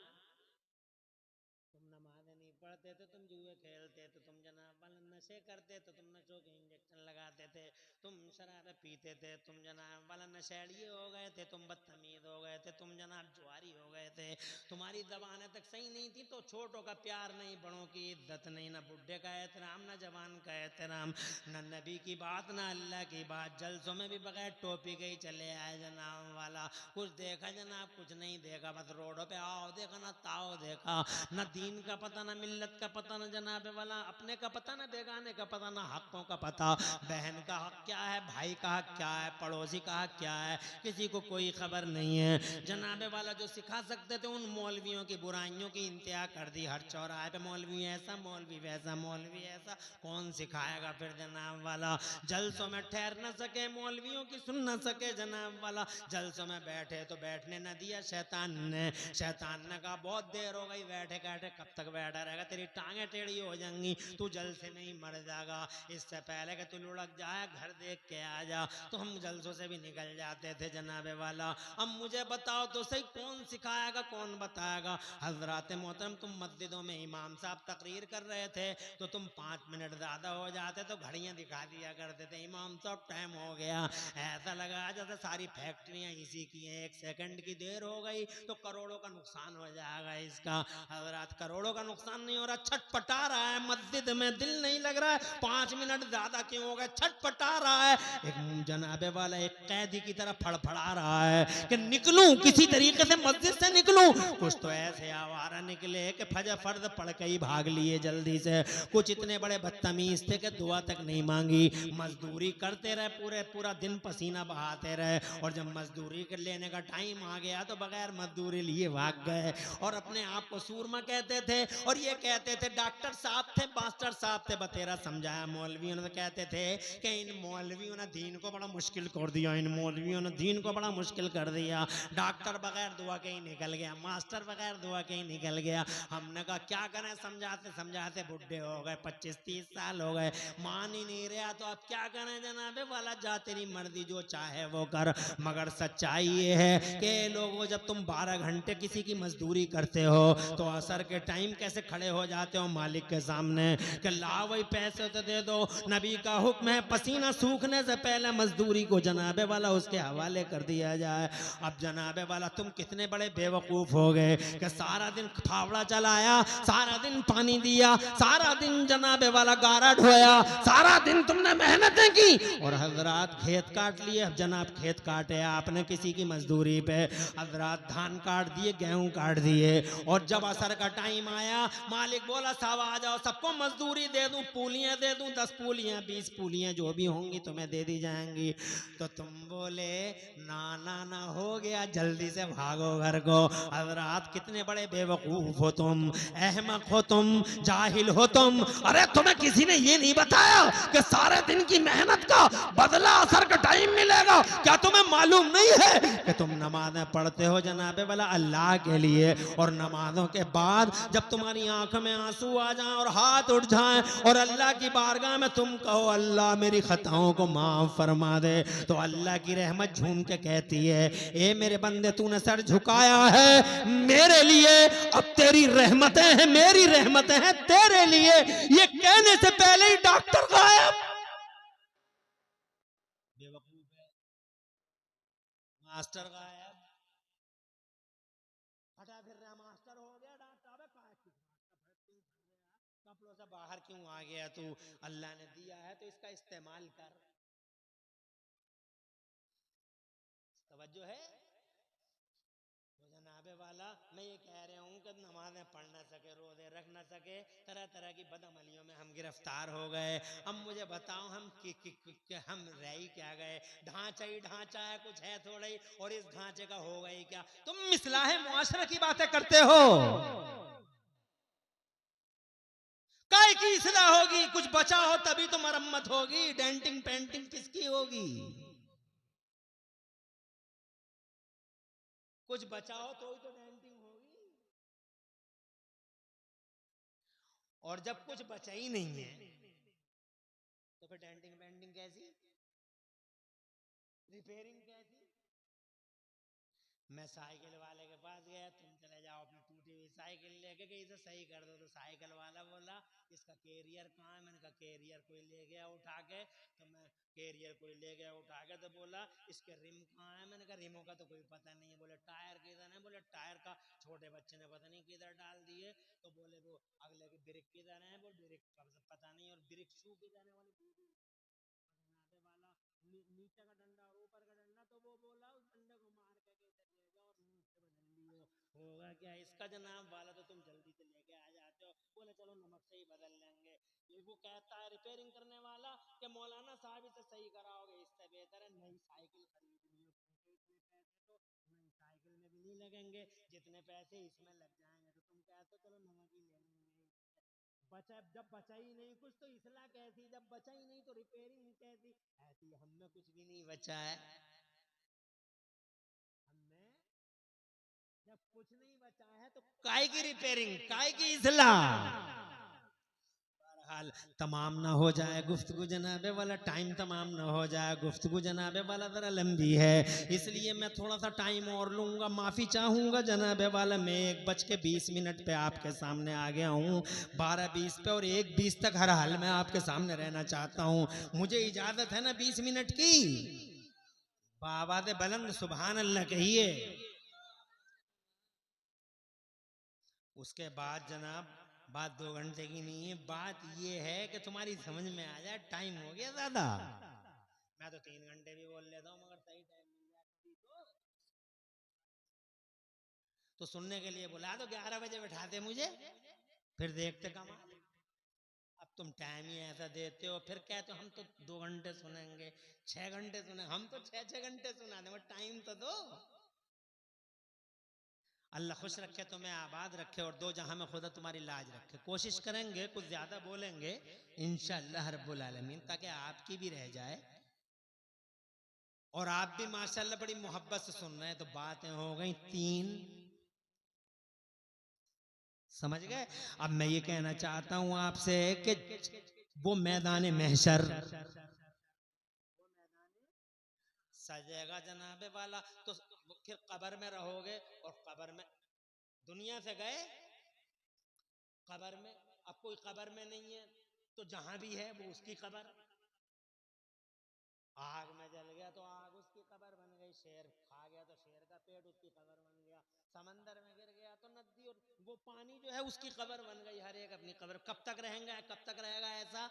तुम नमाज नहीं पढ़ते थे, तुम जुए खेलते थे, तुम जनाब वाला नशे करते थे, तुम नशों के इंजेक्शन लगाते थे, तुम शराब पीते थे, तुम जनाब वाला नशेड़िए हो गए थे, तुम बदतमीज हो गए थे, तुम जनाब जुआरी हो गए थे। तुम्हारी जबानें तक सही नहीं थी, तो छोटों का प्यार नहीं, बड़ों की इज्जत नहीं, ना बुढ़े का एहतराम, ना जवान का एहतराम, ना नबी की बात, ना अल्लाह की बात। जलसों में भी बगैर टोपी के ही चले आए जनाब वाला। कुछ देखा जनाब, कुछ नहीं देखा, बस रोडों पे आओ देखा ना ताओ देखा, न दीन का पता, ना मिल्लत का पता, ना जनाबे वाला अपने का पता, ना बेगाने का पता, ना हकों का पता। बहन का हक क्या है, भाई का हक क्या है, पड़ोसी का हक क्या है, किसी को कोई खबर नहीं है। जनाबे वाला जो सिखा सकते थे उन मौलवियों की बुराइयों की इंतहा कर दी। हर चौराहे पे मौलवी ऐसा, मौलवी वैसा, मौलवी ऐसा, कौन सिखाएगा फिर जनाब वाला। जलसों में ठहर न सके, मौलवियों की सुन न सके जनाब वाला। जलसों में बैठे तो बैठने न दिया शैतान ने। शैतान ने कहा बहुत देर हो गई बैठे बैठे, कब तक बैठा रहेगा, तेरी टांगे टेढ़ी हो जाएंगी, तू जलसे में ही मर जाएगा। इससे पहले कि तू लुढ़क जाए घर देख के आ जा। तो हम जलसों से भी निकल जाते थे जनाबे वाला। अब मुझे बताओ तो सही, कौन सिखाएगा, कौन बताएगा। हजरात मोहतरम, तुम मस्जिदों में इमाम साहब तकरीर कर रहे थे तो तुम 5 मिनट ज्यादा हो जाते तो घड़ियां दिखा दिया करते थे, इमाम साहब टाइम हो गया। ऐसा लगा जैसे सारी फैक्ट्रियां इसी की हैं, 1 सेकंड की देर हो गई तो करोड़ों का नुकसान हो जाएगा इसका। हजरात करोड़ों का नुकसान नहीं हो रहा, छटपटा रहा है मस्जिद में, दिल नहीं लग रहा है, 5 मिनट ज्यादा क्यों हो गए, छटपटा रहा है। एक जनाबे वाला एक कैदी की तरह फड़फड़ा रहा है कि निकलूं किसी तरीके से, मस्जिद से निकलूं। कुछ तो ऐसे आवारा निकले कि फजर फर्द पढ़ के ही भाग लिए जल्दी से। कुछ इतने बड़े बदतमीज थे कि दुआ तक नहीं मांगी। मजदूरी करते रहे, पूरे पूरा दिन पसीना बहाते रहे, और जब मजदूरी कर लेने का टाइम आ गया तो बगैर मजदूरी लिए भाग गए। और अपने आप को सूरमा कहते थे, और ये कहते थे डॉक्टर साहब थे, मास्टर साहब थे। बतेरा समझाया मौलवियों ने, कहते थे कि इन मौलवियों ने दीन को बड़ा मुश्किल कर दिया, इन मौलवियों ने दीन को बड़ा मुश्किल कर दिया। डॉक्टर बगैर दुआ के ही निकल गया, मास्टर बगैर दुआ के ही निकल गया। हमने कहा क्या करें, समझाते समझाते बुढ़े हो गए, 25-30 साल हो गए, मान ही नहीं रहा। तो अब क्या करें जनाबे वाला, जा तेरी मर्जी, जो चाहे वो कर। मगर सच्चाई ये है कि लोगों, जब तुम 12 घंटे किसी की मजदूरी करते हो तो असर के टाइम कैसे खड़े हो हो जाते हो मालिक के सामने कि ला वही पैसे तो दे दो। नबी का हुक्म है पसीना सूखने से पहले मजदूरी को जनाबे वाला उसके हवाले कर दिया जाए। अब जनाबे वाला तुम कितने बड़े बेवकूफ हो गए कि सारा दिन फावड़ा चलाया, सारा दिन पानी दिया, सारा दिन जनाबे वाला गारा ढोया, सारा दिन तुमने मेहनतें की और हजरात खेत काट लिए। अब जनाब खेत काटे आपने किसी की मजदूरी पे, हजरात धान काट दिए, गेहूं काट दिए और जब असर का टाइम आया मालिक बोला साहब आ जाओ, सबको मजदूरी दे दूं, पूलियां दे दूं, 10 पूलियां 20 पूलियां जो भी होंगी तुम्हें दे दी जाएंगी। तो तुम बोले ना ना ना हो गया, जल्दी से भागो घर को। हजरात कितने बड़े बेवकूफ हो तुम, अहमक हो तुम, जाहिल हो तुम। अरे तुम्हें किसी ने ये नहीं बताया कि सारे दिन की मेहनत का बदला असर का टाइम मिलेगा? क्या तुम्हें मालूम नहीं है कि तुम नमाजें पढ़ते हो जनाबे वाला अल्लाह के लिए, और नमाजों के बाद जब तुम्हारी आंख में आंसू आ जाए और हाथ उठ जाए और अल्लाह की बारगाह में तुम कहो अल्लाह मेरी खताओं को माफ फरमा दे, तो अल्लाह की रहमत झूम के कहती है ए मेरे बंदे तूने सर झुकाया है मेरे लिए, अब तेरी रहमतें हैं, मेरी रहमतें हैं तेरे लिए। ये कहने से पहले ही डॉक्टर गायब। बेवकूफ है, मास्टर गायब, फटा फिर रहा मास्टर हो गया डॉक्टर। अबे कपड़ों से बाहर क्यों आ गया तू? अल्लाह ने दिया है तो इसका इस्तेमाल कर। तवज्जो है तो जनाबे वाला, मैं ये कह रहा हूँ कि नमाजें पढ़ ना सके, रोजे रख ना सके, तरह तरह की बदअमलियों में हम गिरफ्तार हो गए। अब मुझे बताओ हम हम रह ही क्या गए? ढांचा ही ढांचा है, कुछ है थोड़ा ही, और इस ढांचे का होगा ही क्या? तुम मिसलाहे मुआशरा की बातें करते हो, काय की इसलाह होगी? कुछ बचा हो तभी तो मरम्मत होगी, डेंटिंग पेंटिंग किसकी होगी? कुछ बचा हो तो ही तो डेंटिंग होगी। और जब कुछ बचा ही नहीं है तो फिर डेंटिंग पेंटिंग कैसी, रिपेयरिंग कैसी? मैं साइकिल वाले के पास गया, तुम चले जाओ अपनी टूटी हुई साइकिल लेके कि इसे सही कर दो। तो साइकिल वाला बोला इसका कैरियर कहाँ है? मैंने कहा कैरियर कोई ले गया उठा के। तो मैं कैरियर कोई ले गया उठा के, तो बोला इसके रिम कहाँ है? मैंने कहा रिमों का तो कोई पता नहीं है। बोले टायर किधर है? बोले टायर का छोटे बच्चे ने पता नहीं किधर डाल दिए। तो बोले वो अगले की ब्रेक किधर है? बोले ब्रेक का पता नहीं, और ब्रेक शू किधर है वाली वाला नीचे का डंडा और ऊपर का डंडा। तो वो बोला उस डंडे को मार के इधर ले जाओ और नीचे बदल लियो, होगा क्या इसका जनाब वाला? तो तुम जल्दी से लेके आ जाते हो। बोले चलो नमक से ही बदल लेंगे। ये वो कहता है रिपेयरिंग करने वाला कि मौलाना साहब इसे सही कराओगे, इससे बेहतर है नई साइकिल खरीद लियो, क्योंकि इतने पैसे तो नई साइकिल में भी नहीं लगेंगे जितने पैसे इसमें लग जाएंगे। तो तुम कहते हो चलो नमक ही ले लेंगे। बचा, जब बचा ही नहीं कुछ तो इसलाह कैसी? जब बचा ही नहीं तो रिपेयरिंग कैसी? ऐसी हमें कुछ भी नहीं बचा है। हमें जब कुछ नहीं बचा है तो काय की रिपेयरिंग, काय की इसलाह? बहरहाल तमाम ना हो जाए गुफ्तगू जनाबे वाला, टाइम तमाम ना हो जाए गुफ्तगू जनाबे वाला जरा लंबी है, इसलिए मैं थोड़ा सा टाइम और लूंगा, माफी चाहूंगा जनाबे वाला। मैं 1:20 पे आपके सामने आ गया हूँ, 12:20 पे और 1:20 तक हर हाल में आपके सामने रहना चाहता हूँ। मुझे इजाजत है ना 20 मिनट की? बाबा दे बुलंद सुभान अल्लाह कहिए। उसके बाद जनाब बात 2 घंटे की नहीं है, बात ये है कि तुम्हारी समझ में आ जाए, टाइम हो गया ज्यादा। मैं तो 3 घंटे भी बोल लेता हूँ मगर सही टाइम मिल जाए तो सुनने के लिए बुला दो, 11 बजे बैठाते मुझे, फिर देखते कमाल। अब तुम टाइम ही ऐसा देते हो, फिर कहते हो हम तो 2 घंटे सुनेंगे, 6 घंटे सुने, हम तो 6-6 घंटे सुना दें, टाइम तो दो। अल्लाह खुश रखे, तुम्हें आबाद रखे और दो जहां में खुदा तुम्हारी लाज रखे। कोशिश करेंगे कुछ ज्यादा बोलेंगे इंशाअल्लाह रब्बुल आलमीन, ताकि आपकी भी रह जाए और आप भी माशाअल्लाह बड़ी मोहब्बत से सुन रहे हैं। तो बातें हो गई 3, समझ गए? अब मैं ये कहना चाहता हूं आपसे कि वो मैदान महशर सजेगा जनाबे वाला, तो फिर कब्र में रहोगे और कब्र में दुनिया से गए कब्र में। अब कोई कब्र में नहीं है तो जहां भी है वो उसकी कब्र। आग में जल गया तो आग उसकी कब्र बन गई, शेर खा गया तो शेर का पेट उसकी कब्र बन गया, समंदर में गिर गया तो नदी और वो पानी जो है उसकी कब्र बन गई। हर एक अपनी कब्र। कब तक रहेंगे, कब तक रहेगा ऐसा?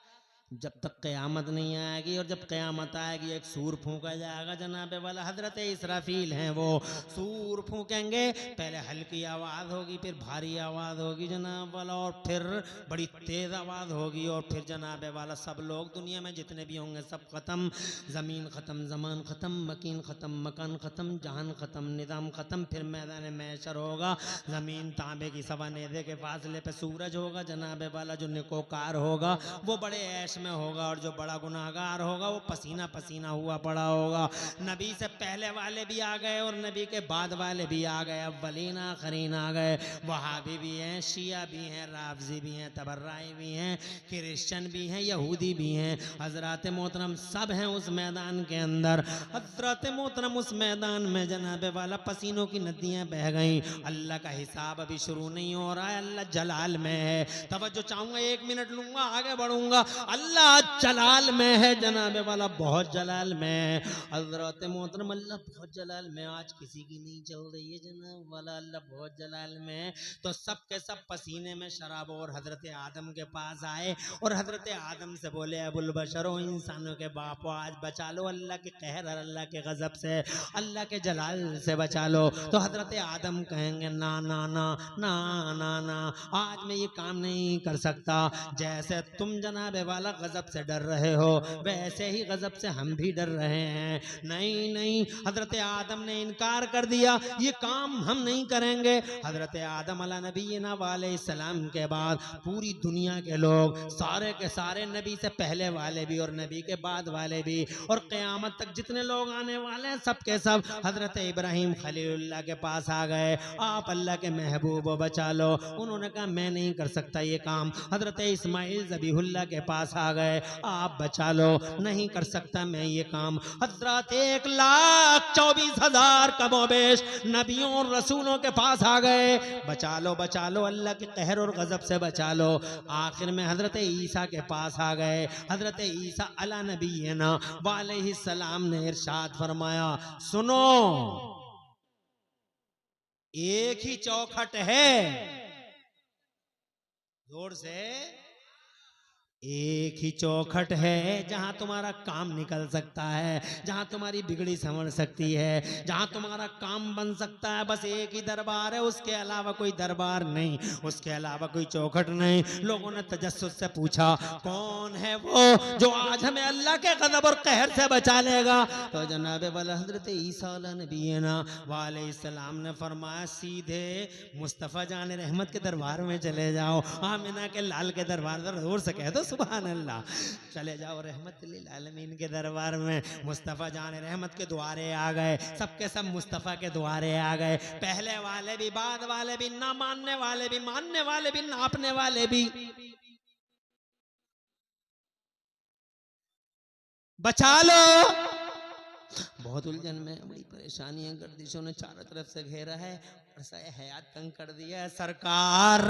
जब तक क़यामत नहीं आएगी। और जब क़यामत आएगी एक सूर फूंका जाएगा जनाबे वाला, हजरत इसराफील हैं वो सूर फूकेंगे। पहले हल्की आवाज़ होगी, फिर भारी आवाज़ होगी जनाब वाला, और फिर बड़ी तेज़ आवाज़ होगी, और फिर जनाबे वाला सब लोग दुनिया में जितने भी होंगे सब ख़त्म। ज़मीन ख़त्म, ज़मान ख़त्म, मकीन ख़त्म, मकान ख़त्म, जहान ख़त्म, निज़ाम ख़त्म। फिर मैदान महशर होगा, ज़मीन तांबे की सवा नेज़े के फासले पे सूरज होगा जनाबे वाला। जो निकोकार होगा वो बड़े ऐश में होगा, और जो बड़ा गुनाहगार होगा वो पसीना पसीना हुआ पड़ा होगा। नबी से पहले वाले भी आ गए और नबी के बाद वाले भी आ गए, अव्वलीन आखरीन आ गए। वहाबी भी हैं, शिया भी हैं, राफजी भी हैं, तबर्राई भी हैं, क्रिश्चियन भी हैं, यहूदी भी हैं। हजरत मोहतरम सब हैं उस मैदान के अंदर। हजरत मोहतरम उस मैदान में जनाबे वाला पसीनों की नदियां बह गई। अल्लाह का हिसाब अभी शुरू नहीं हो रहा है, अल्लाह जलाल में है। तवज्जो चाहूंगा, 1 मिनट लूंगा, आगे बढ़ूंगा। अल्लाह जलाल में है जनाबे वाला, बहुत जलाल में है। हजरत मोहतरम अल्लाह बहुत जलाल में, आज किसी की नहीं चल रही है जनाब वाला, अल्लाह बहुत जलाल में है। तो सब के सब पसीने में शराब, और हजरत आदम के पास आए और हजरत आदम से बोले, अबुल बशरो, इंसानों के बाप, आज बचा लो अल्लाह के कहर और अल्लाह के गजब से, अल्लाह के जलाल से बचा लो। तो हजरत आदम कहेंगे, ना ना ना ना ना ना, आज मैं ये काम नहीं कर सकता। जैसे तुम जनाबे वाला गजब से डर रहे हो, वैसे ही गजब से हम भी डर रहे हैं। नहीं नहीं, हजरत आदम ने इनकार कर दिया, ये काम हम नहीं करेंगे। हजरत आदम अला नबीना वाले सलाम के बाद पूरी दुनिया के लोग, सारे के सारे, नबी से पहले वाले भी और नबी के बाद वाले भी, और क़यामत तक जितने लोग आने वाले हैं सब के सब हजरत इब्राहिम खलीलुल्लाह के पास आ गए, आप अल्लाह के महबूब बचा लो। उन्होंने कहा मैं नहीं कर सकता ये काम। हजरत इस्माइल ज़बीहुल्लाह के पास आ गए, आप बचा लो, नहीं कर सकता मैं ये काम। हजरत 1,24,000 कमोबेश नबियों और रसूलों के पास आ गए, बचा लो अल्लाह के कहर और गजब से बचा लो। आखिर में हजरत ईसा के पास आ गए। हजरत ईसा अला नबीना वालैहिस्सलाम ने इरशाद फरमाया, सुनो, एक ही चौखट है, जोर से, एक ही चौखट है जहां तुम्हारा काम निकल सकता है, जहां तुम्हारी बिगड़ी संवर सकती है, जहां तुम्हारा काम बन सकता है। बस एक ही दरबार है, उसके अलावा कोई दरबार नहीं, उसके अलावा कोई चौखट नहीं। लोगों ने तजस्सुस से पूछा, कौन है वो जो आज हमें अल्लाह के गज़ब और कहर से बचा लेगा? तो जनाब वाला हजरत ईसा नबीना वालैहिस्सलाम ने फरमाया, सीधे मुस्तफ़ा जान रहमत के दरबार में चले जाओ, आमिना के लाल के दरबार, जोर से कह दो सुभान अल्लाह। चले जाओ रहमत लिल आलमीन के दरबार में। मुस्तफ़ा जान रहमत के द्वारे आ गए, सबके सब मुस्तफ़ा के द्वारे आ गए। पहले वाले भी, बाद वाले भी, ना मानने वाले भी, मानने वाले भी, नापने वाले भी। बचा लो। बहुत उलझन में, बड़ी परेशानी है, गर्दिशों ने चारों तरफ से घेरा है, हयात तंग कर दिया है। सरकार,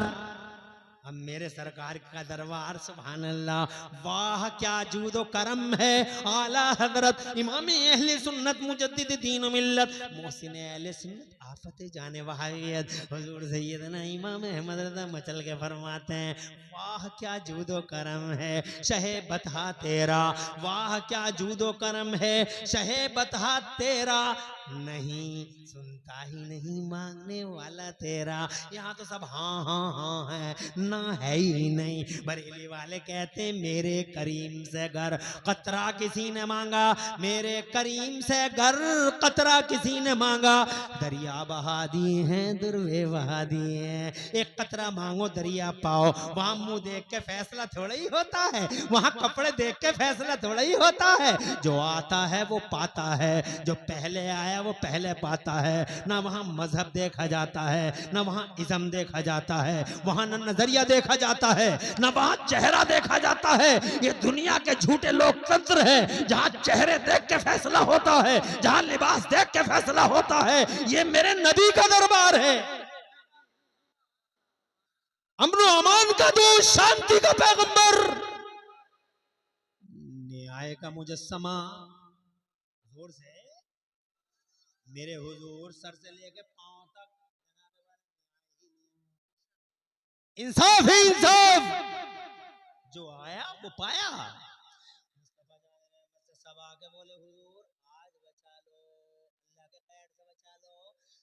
अब मेरे सरकार का दरबार, सुभान अल्लाह, वाह क्या जूदो करम है। आला हजरत इमाम अहले सुन्नत मुजद्दिद दीन मिल्लत मोहसिन अहले सुन्नत आफत जाने वहावियत हुजूर सैयदना इमाम अहमद रज़ा मचल के फरमाते हैं, वाह क्या जूदो करम है शहे बता तेरा, वाह क्या जूदो करम है शहे बता तेरा, नहीं सुनता ही नहीं मांगने वाला तेरा। यहाँ तो सब हाँ हाँ हाँ है, ना है ही नहीं। बरेली वाले कहते, मेरे करीम से घर कतरा किसी ने मांगा, मेरे करीम से घर कतरा किसी ने मांगा, दरिया बहा दिए हैं, दुर्वे बहा दिए हैं। एक कतरा मांगो दरिया पाओ, वहां मुंह देख के फैसला थोड़ा ही होता है, वहां कपड़े देख के फैसला थोड़ा ही होता है। जो आता है वो पाता है, जो पहले आया वो पहले पाता है। ना वहां मजहब देखा जाता है, ना वहां इज़्म देखा जाता है, वहां न नजरिया देखा जाता है, ना वहां चेहरा देखा जाता है। ये दुनिया के झूठे लोकतंत्र है, जहां चेहरे देख के फैसला होता है, जहां लिबास देख के फैसला होता है। ये मेरे नबी का दरबार है। अमन अमान का दोस्त, शांति का पैगंबर, न्याय का मुजस्समा, जोर से मेरे हुजूर सर से लेके पांव तक इंसाफ है, इंसाफ। जो आया वो पाया। सब आके बोले हुजूर आज बचा लो, अल्लाह के पैर से बचा लो।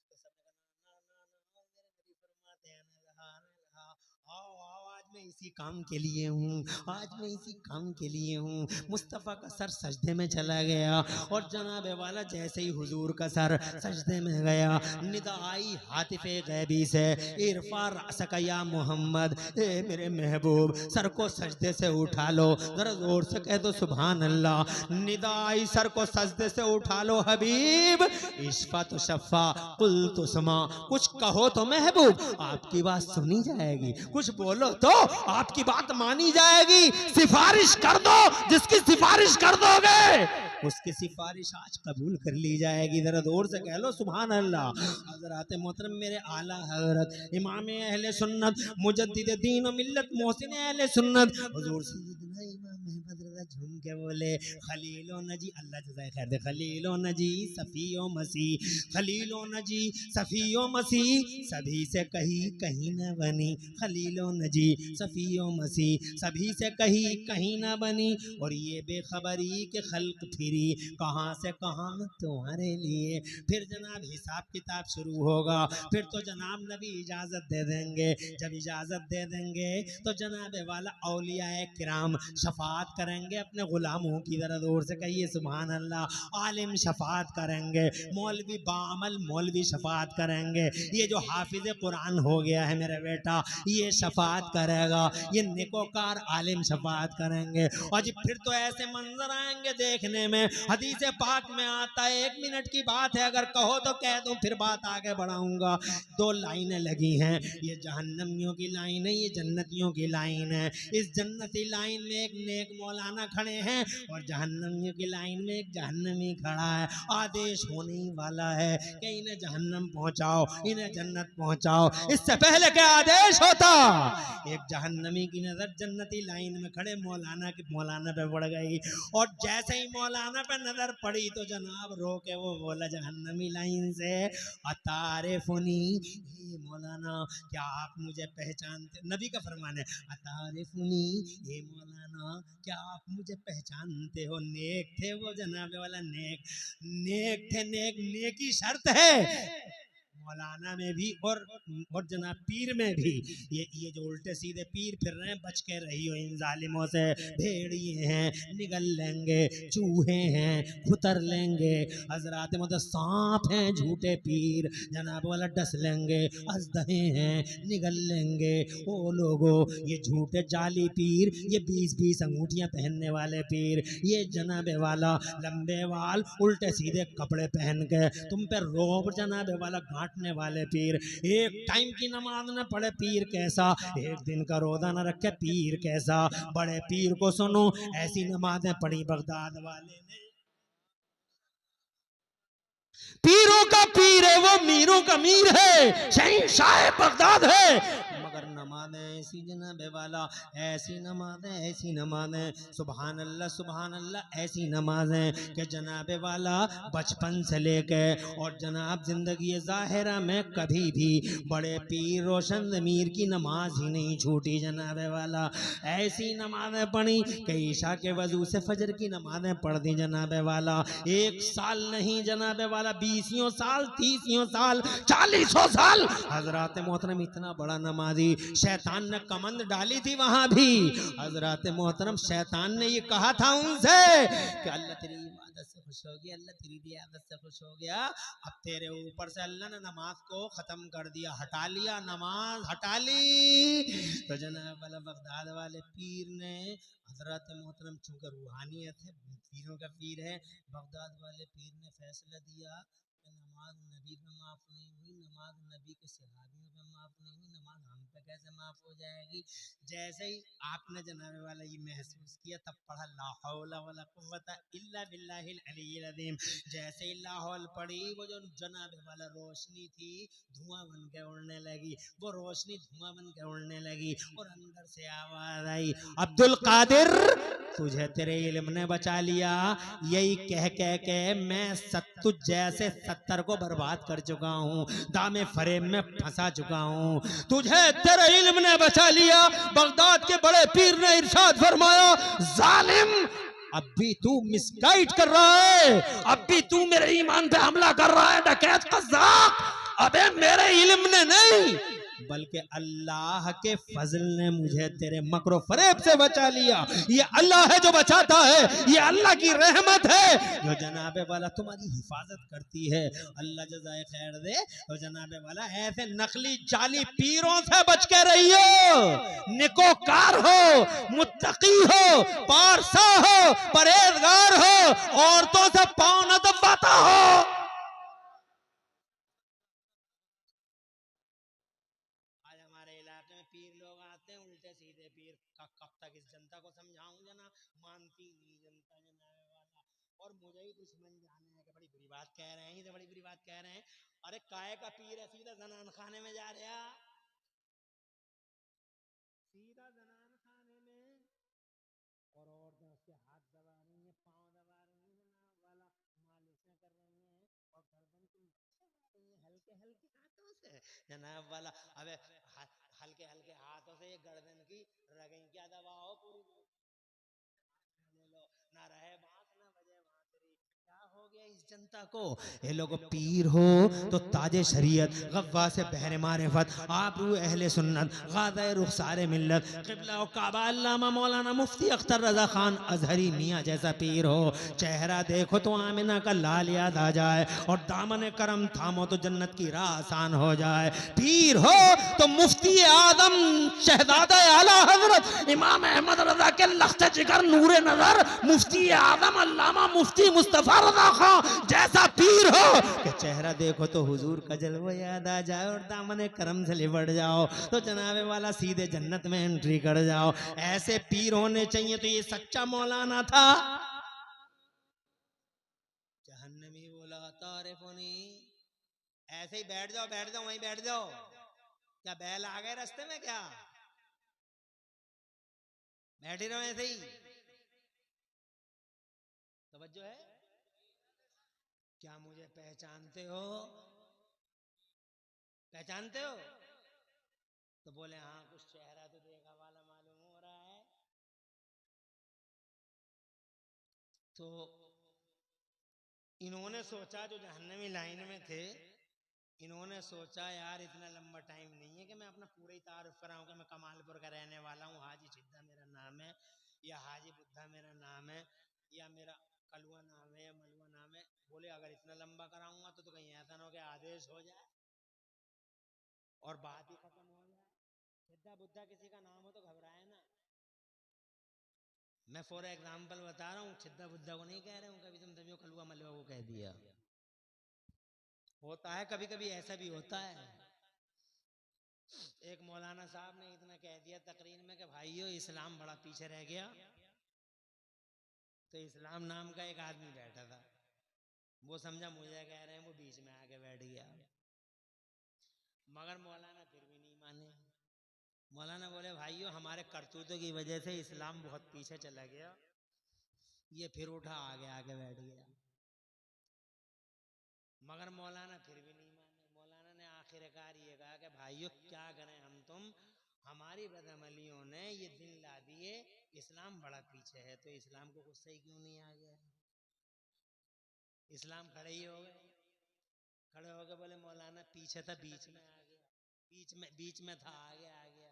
तो सबने कहा ना ना ना, मेरे नबी फरमाते हैं ना रहा ना रहा, आओ आओ, आज मैं इसी काम के लिए हूँ, आज मैं इसी काम के लिए हूँ। मुस्तफ़ा का सर सजदे में चला गया और जनाब वाला जैसे ही हुजूर का सर सजदे में गया, निदा आई हातिफे गैबी से, इरफा रअसक या मोहम्मद, ए मेरे महबूब सर को सजदे से उठा लो। जरा जोर से कह दो सुभान अल्लाह। निदा आई सर को सजदे से उठा लो हबीब, इश्फा तो शफ़ा कुल तो समा, कुछ कहो तो महबूब आपकी बात सुनी जाएगी, कुछ बोलो तो आपकी बात मानी जाएगी। सिफारिश कर दो, जिसकी सिफारिश कर दोगे उसकी सिफारिश आज कबूल कर ली जाएगी। जरा जोर से कह लो सुभान अल्लाह। हज़रात मोहतरम मेरे आला हज़रत इमाम अहले सुन्नत मुजद्दिद दीन और मिल्लत मोहसिन अहले सुन्नत हुजूर सैयदना इमाम अहमद रज़ा झूम के बोले, खलीलो नजी, अल्लाह जज़ाए खैर दे, खलीलो नजी सफ़ियो मसीह, खलीलो नजी सफ़ियो मसीह, सभी से कही कहीं न बनी, खलीलो नजी सफ़ियो मसीह, सभी से कही कहीं न बनी। और ये बेखबरी के खल्क फिरी कहाँ से कहाँ तुम्हारे लिए। फिर जनाब हिसाब किताब शुरू होगा, फिर तो जनाब नबी इजाजत दे देंगे। जब इजाजत दे देंगे तो जनाब वाला औलियाए किराम शफात करेंगे अपने गुलामों की। जरा जोर से कहिए सुभान अल्लाह। आलिम शफात करेंगे, मौलवी बामल मौलवी शफात करेंगे, ये जो हाफिज कुरान हो गया है मेरा बेटा ये शफात करेगा, ये नेकोकार आलिम शफात करेंगे। और जी फिर तो ऐसे मंजर आएंगे देखने में, हदीस पाक में आता है, 1 मिनट की बात है, अगर कहो तो कह दूं फिर बात आगे बढ़ाऊंगा। 2 लाइनें लगी हैं, ये जहन्नमियों की लाइन है, ये जन्नतियों की लाइन है। इस जन्नती लाइन में एक नेक मौलाना खड़े हैं और जहन्नमियों की लाइन में एक जहन्नमी खड़ा है। आदेश होने ही वाला है कि इन्हें जहन्नम पहुंचाओ, इन्हें जन्नत पहुंचाओ। इससे पहले क्या आदेश होता, एक जहन्नमी की नजर जन्नती लाइन में खड़े मौलाना पे पड़ गई और जैसे ही मौलाना पे नजर पड़ी तो जनाब रो के वो बोला जहन्नमी लाइन से, अतारिफुनी, हे मौलाना क्या आप मुझे पहचानते। नबी का फरमान है, अतारिफुनी, हे मौलाना क्या आप मुझे पहचानते हो। नेक थे वो जनाब वाला, नेक थे, नेकी शर्त है मौलाना में भी और जनाब पीर में भी। ये जो उल्टे सीधे पीर फिर रहे हैं, बच के रहियो इन जालिमों से। भेड़िए हैं निगल लेंगे, चूहे हैं खुतर लेंगे, हजरात मतलब सांप हैं झूठे पीर जनाब वाला डस लेंगे, अजदहे हैं निगल लेंगे। ओ लोगो ये झूठे जाली पीर, ये 20-20 अंगूठियां पहनने वाले पीर, ये जनाबे वाला लंबे वाल उल्टे सीधे कपड़े पहन के तुम पे रोब जनाबे वाला गांठने वाले पीर, एक टाइम की नमाज न पढ़े पीर कैसा, एक दिन का रोजा न रखे पीर कैसा। बड़े पीर को सुनो, ऐसी नमाजें पढ़ी बगदाद वाले ने। पीरों का पीर है वो, मीरों का मीर है, शहंशाह बगदाद है, मगर नमाज़ें ऐसी जनाबे वाला, ऐसी नमाज़ें सुभान अल्लाह ऐसी नमाज़ें कि जनाबे वाला बचपन से लेके और जनाब जिंदगी ज़ाहिरा में कभी भी बड़े पीर रोशन ज़मीर की नमाज ही नहीं छूटी जनाबे वाला। ऐसी नमाज़ें पढ़ी कि ईशा के वजू से फजर की नमाज़ें पढ़ दी जनाबे वाला। 1 साल नहीं जनाबे वाला, 20 साल, 30 साल, 40 साल हजरात मोहतरम इतना बड़ा नमाजी। शैतान ने कमंद डाली थी वहां भी, हजरात मोहतरम शैतान ने ये कहा था उनसे कि अल्लाह तेरी इबादत से खुश हो गया, अल्लाह तेरी इबादत से खुश हो गया, अब तेरे ऊपर से अल्लाह ने नमाज को खत्म कर दिया, हटा लिया, नमाज हटा ली। तो जनाब वाला बगदाद वाले पीर ने, हजरत मोहतरम चूंकि रूहानियत है, पीरों का पीर है, बगदाद वाले पीर ने फैसला दिया कि नमाज नबी पे माफ नहीं हुई, नमाज नबी के सहाबियों पे माफ नहीं हुई, नमाज हम पे कैसे माफ हो जाएगी। जैसे ही आपने जनाबे वाला ये महसूस किया तब पढ़ा ला हौला वला कुव्वता इल्ला बिल्लाहिल अलिय्यिल अज़ीम। जैसे ही ला हौल पड़ी वो जो जनाबे वाला रोशनी थी धुआं बन के उड़ने लगी, वो रोशनी धुआं बन के उड़ने लगी और अंदर से आवाज आई, अब्दुल कादिर तुझे तेरे इल्म ने बचा लिया। यही कह कह के मैं तुझ जैसे 70 को बर्बाद कर चुका हूँ, दामे फरेब में फंसा चुका हूँ, तुझे तेरे इल्म ने बचा लिया। बगदाद के बड़े पीर ने इरशाद फरमाया, जालिम अब भी तू मिसगाइड कर रहा है, अब भी तू मेरे ईमान पे हमला कर रहा है, डकैत कज़्ज़ाब। अबे मेरे इल्म ने नहीं बल्कि अल्लाह के फजल ने मुझे तेरे मकरो फरेब से बचा लिया। ये अल्लाह है जो बचाता है, ये अल्लाह की रहमत है जो जनाबे वाला तुम्हारी हिफाजत करती है। अल्लाह जज़ाए खैर दे। तो जनाबे वाला ऐसे नकली जाली पीरों से बच के रहियो, निकोकार हो, मुत्तकी हो, पारसा हो, परहेजगार हो, औरतों से पांव न दबाता हो। पीर लोग आते हैं उल्टे सीधे पीर का, कब तक इस जनता को समझाऊं जना, मानती नहीं जनता जनाबे वाला। और मुझे ही दुश्मन जाने हैं कि बड़ी बुरी बात कह रहे हैं, ये बड़ी बुरी बात कह रहे हैं। अरे काय का पीर है, सीधा जनान खाने में जा रहा, सीधा जनान खाने में, और औरतें उसके हाथ दबा रही हैं, पांव दबा रही हैं जनाब वाला, मालिशें कर रही हैं और गर्दन की हल्के हल्के हाथों से जनाब वाला। अबे हल्के हल्के हाथों से ये गर्दन की रगें क्या दबाओ, पूरी ले लो, ना रहे बात ना बजे बांसुरी। क्या हो गया इस जनता को? ये लोग पीर हो तो ताजे शरीयत, गव्वा से बहरे मारिफत, आबरू अहले सुन्नत, गाज़े रुखसारे मिल्लत, क़िबला व काबा अल्लामा मौलाना मुफ्ती अख्तर रज़ा खान अज़हरी मियाँ जैसा पीर हो। चेहरा देखो तो आमिना का लाल याद आ जाए और दामन करम थामो तो जन्नत की राह आसान हो जाए। पीर हो तो मुफ्ती आदम शहजादा आला हजरत इमाम अहमद रजा के लख्त जिगर नूरे नजर मुफ्ती आदम अल्लामा मुफ्ती मुस्तफा रजा खां जैसा पीर हो कि चेहरा देखो तो हुजूर का जलवा याद आ जाए और दामन करम से लिपट जाओ तो जनाबे वाला सीधे जन्नत में एंट्री कर जाओ। ऐसे पीर होने चाहिए। तो ये सच्चा मौलाना था। जहन्नमी बोला तारिफुनी, ऐसे ही बैठ जाओ बैठ जाओ वहीं बैठ जाओ। क्या बैल आ गए रास्ते में? क्या बैठे रहो ऐसे ही? तवज्जो है? क्या मुझे पहचानते हो? पहचानते हो? तो बोले हाँ कुछ चेहरा तो देखा वाला मालूम हो रहा है। तो इन्होंने सोचा, जो जहन्नमी लाइन में थे, इन्होंने सोचा यार इतना लंबा टाइम नहीं है कि मैं अपना पूरा ही तारुफ कराऊं कि मैं कमालपुर का रहने वाला हूँ, हाजी सिद्धा मेरा नाम है, या हाजी बुद्धा मेरा नाम है, या मेरा कलुआ नाम है या मलुआ नाम है। बोले अगर इतना लंबा कराऊंगा तो कहीं ऐसा ना हो कि आदेश हो जाए और बात ही खत्म हो जाए। सिद्धा बुद्धा किसी का नाम हो तो घबराए ना। मैं फॉर एग्जाम्पल बता रहा हूँ, सिद्धा बुद्धा को नहीं कह रहे हूँ, कभी तुम समझो कलुआ मलुआ को कह दिया। होता है कभी कभी, ऐसा भी होता है। एक मौलाना साहब ने इतना कह दिया तकरीर में कि भाइयों इस्लाम बड़ा पीछे रह गया। तो इस्लाम नाम का एक आदमी बैठा था, वो समझा मुझे कह रहे हैं, वो बीच में आके बैठ गया। मगर मौलाना फिर भी नहीं माने। मौलाना बोले भाइयों हमारे करतूतों की वजह से इस्लाम बहुत पीछे चला गया। ये फिर उठा आगे आके बैठ गया। मगर मौलाना फिर भी नहीं माने। मौलाना ने आखिरकार ये कहा कि भाइयों क्या करें हम तुम, हमारी बदअमलियों ने ये दिन ला दिए, इस्लाम बड़ा पीछे है, तो इस्लाम को कुछ सही क्यों नहीं आ गया? इस्लाम खड़े ही हो गए। खड़े हो गए, बोले मौलाना पीछे था बीच में आ गया, बीच में था आगे आ गया।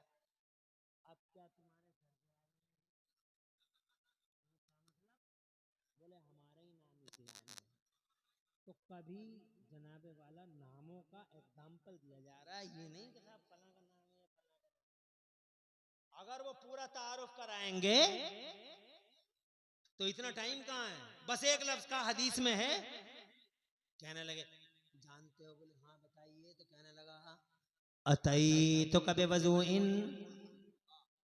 अब क्या तुम्हारे सर पे आ गया? मतलब बोले हमारे ही नाम इस्लाम है। तो कभी जनाबे वाला नामों का एग्जाम्पल दिया जा रहा है, ये नहीं कि साहब फला का नाम है फला का नाम। अगर वो पूरा तारुफ कराएंगे तो इतना टाइम कहाँ है। बस एक लफ्ज का हदीस में है, कहने लगे जानते हो? बोले हाँ बताइए। तो कहने लगा अतई तो कभी वजू इन,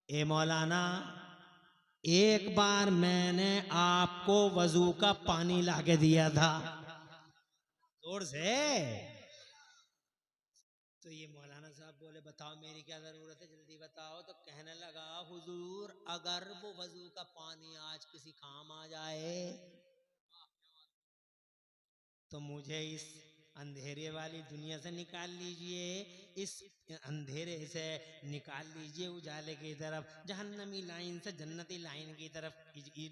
ए मौलाना एक बार मैंने आपको वजू का पानी लाके दिया था, जोर से। तो ये मौलाना साहब बोले बताओ मेरी क्या जरूरत है, जल्दी बताओ। तो कहने लगा हुजूर अगर वो वजू का पानी आज किसी काम आ जाए तो मुझे इस अंधेरे वाली दुनिया से निकाल लीजिए, इस अंधेरे से निकाल लीजिए उजाले की तरफ, जहन्नमी लाइन से जन्नती लाइन की तरफ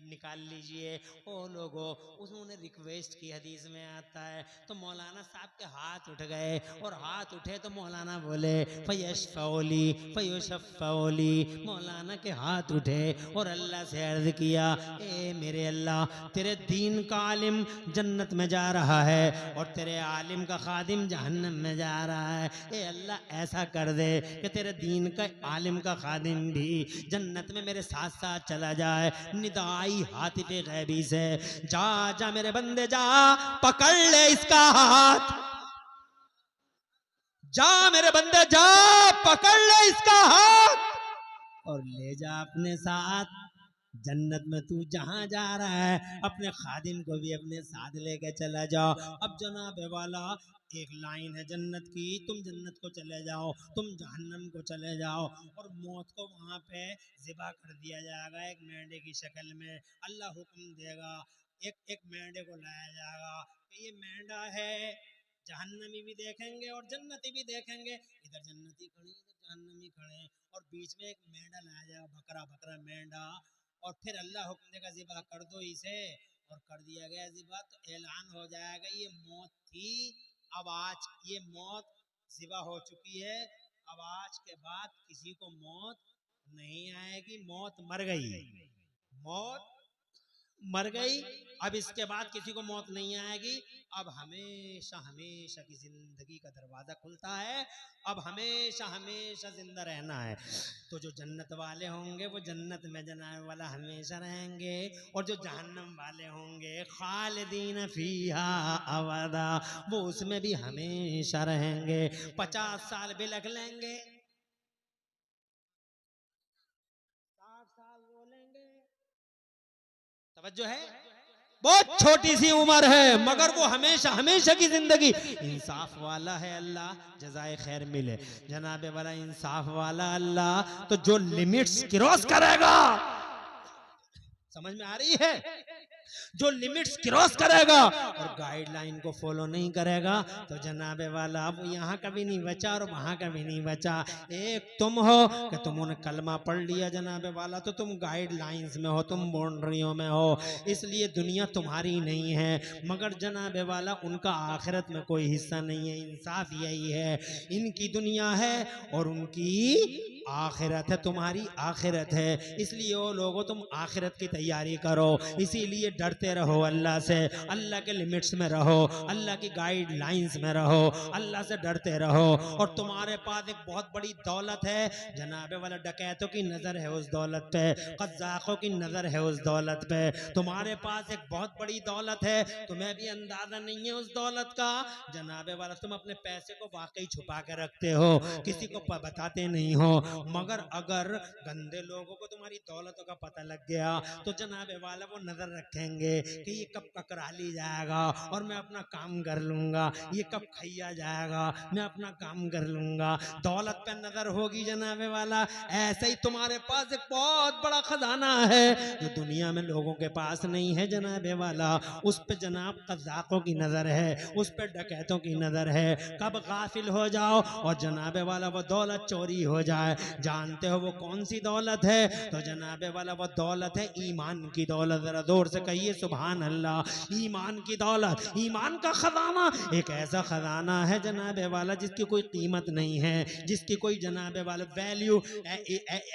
निकाल लीजिए। ओ लोगों, उन्होंने रिक्वेस्ट की, हदीस में आता है। तो मौलाना साहब के हाथ उठ गए, और हाथ उठे तो मौलाना बोले फयशफौली फयुशफौली, मौलाना के हाथ उठे और अल्लाह से अर्ज किया, ए मेरे अल्लाह, तेरे दीन का आलिम जन्नत में जा रहा है और तेरे आलिम का खादिम जहन्नम में जा रहा है। ए अल्लाह ऐसा कर दे कि तेरे दीन का आलिम का खादिम भी जन्नत में मेरे साथ साथ चला जाए। निदाई हातिफे गैबी से, जा जा मेरे बंदे जा, पकड़ ले इसका हाथ, जा मेरे बंदे जा, पकड़ ले इसका हाथ और ले जा अपने साथ जन्नत में। तू जहां जा रहा है अपने खादिम को भी अपने साथ लेके चला जाओ। अब जनाब वाला एक लाइन है जन्नत की, तुम जन्नत को चले जाओ, तुम जहन्नम को चले जाओ। और मौत को वहां पे ज़िबा कर दिया जाएगा एक मेंढे की शक्ल में। अल्लाह हुक्म देगा, एक एक मेंढे को लाया जाएगा कि ये मेंढा है। जहन्नमी भी देखेंगे और जन्नती भी देखेंगे, इधर जन्नती खड़े इधर जहन्नमी खड़े, और बीच में एक मेंढा लाया जाएगा, बकरा बकरा मेंढा। और फिर अल्लाह हुक्म देगा ज़िबा कर दो इसे, और कर दिया गया ज़िबा। तो ऐलान हो जाएगा ये मौत थी, अब आज ये मौत ज़िबा हो चुकी है, अब आज के बाद किसी को मौत नहीं आएगी। मौत मर गई, मौत मर गई, अब इसके बाद किसी को मौत नहीं आएगी। अब हमेशा हमेशा की जिंदगी का दरवाजा खुलता है, अब हमेशा हमेशा जिंदा रहना है। तो जो जन्नत वाले होंगे वो जन्नत में जाने वाला हमेशा रहेंगे, और जो जहन्नम वाले होंगे खालिदीन फीहा अबदा, वो उसमें भी हमेशा रहेंगे। 50 साल भी लग लेंगे, 60 साल बोलेंगे, तवज्जो है, बहुत छोटी सी उम्र है, मगर वो हमेशा हमेशा की जिंदगी। इंसाफ वाला है अल्लाह, जज़ाए खैर मिले। जनाबे वाला इंसाफ वाला अल्लाह, तो जो लिमिट्स क्रॉस करेगा, समझ में आ रही है, जो लिमिट्स क्रॉस करेगा और गाइडलाइन को फॉलो नहीं करेगा, तो जनाबे वाला अब यहाँ कभी नहीं बचा और वहां कभी नहीं बचा। एक तुम हो कि तुमने कलमा पढ़ लिया जनाबे वाला, तो तुम गाइडलाइंस में हो, तुम बाउंड्रियों में हो, इसलिए दुनिया तुम्हारी नहीं है। मगर जनाबे वाला उनका आखिरत में कोई हिस्सा नहीं है। इंसाफ यही है, इनकी दुनिया है और उनकी आखिरत है, तुम्हारी आखिरत है। इसलिए वो लोगों, तुम आखिरत की तैयारी करो, इसीलिए डरते रहो अल्लाह से, अल्लाह के लिमिट्स में रहो, अल्लाह की गाइडलाइंस में रहो, अल्लाह से डरते रहो। और तुम्हारे पास एक बहुत बड़ी दौलत है जनाबे वाला, डकैतों की नज़र है उस दौलत पे, कज़ाकों की नज़र है उस दौलत पे। तुम्हारे पास एक बहुत बड़ी दौलत है, तुम्हें भी अंदाजा नहीं है उस दौलत का जनाबे वाला। तुम अपने पैसे को वाकई छुपा के रखते हो, किसी को बताते नहीं हो, मगर अगर गंदे लोगों को तुम्हारी दौलतों का पता लग गया तो जनाबे वाला वो नजर रखेंगे कि ये कब ककरा ली जाएगा और मैं अपना काम कर लूंगा, ये कब खैया जाएगा मैं अपना काम कर लूंगा। दौलत पे नजर होगी जनाबे वाला। ऐसे ही तुम्हारे पास एक बहुत बड़ा खजाना है जो दुनिया में लोगों के पास नहीं है जनाबे वाला, उस पे जनाब कज़ाकों की नजर है, उस पे डकैतों की नजर है। कब गाफिल हो जाओ और जनाबे वाला वो दौलत चोरी हो जाए, जानते हो वो कौन सी दौलत है? तो जनाबे वाला वो दौलत है ईमान की दौलत। जरा जोर से कहिए सुभान अल्लाह। ईमान की दौलत, ईमान का खजाना एक ऐसा खजाना है जनाबे वाला जिसकी कोई कीमत नहीं है, जिसकी कोई जनाबे वाला वैल्यू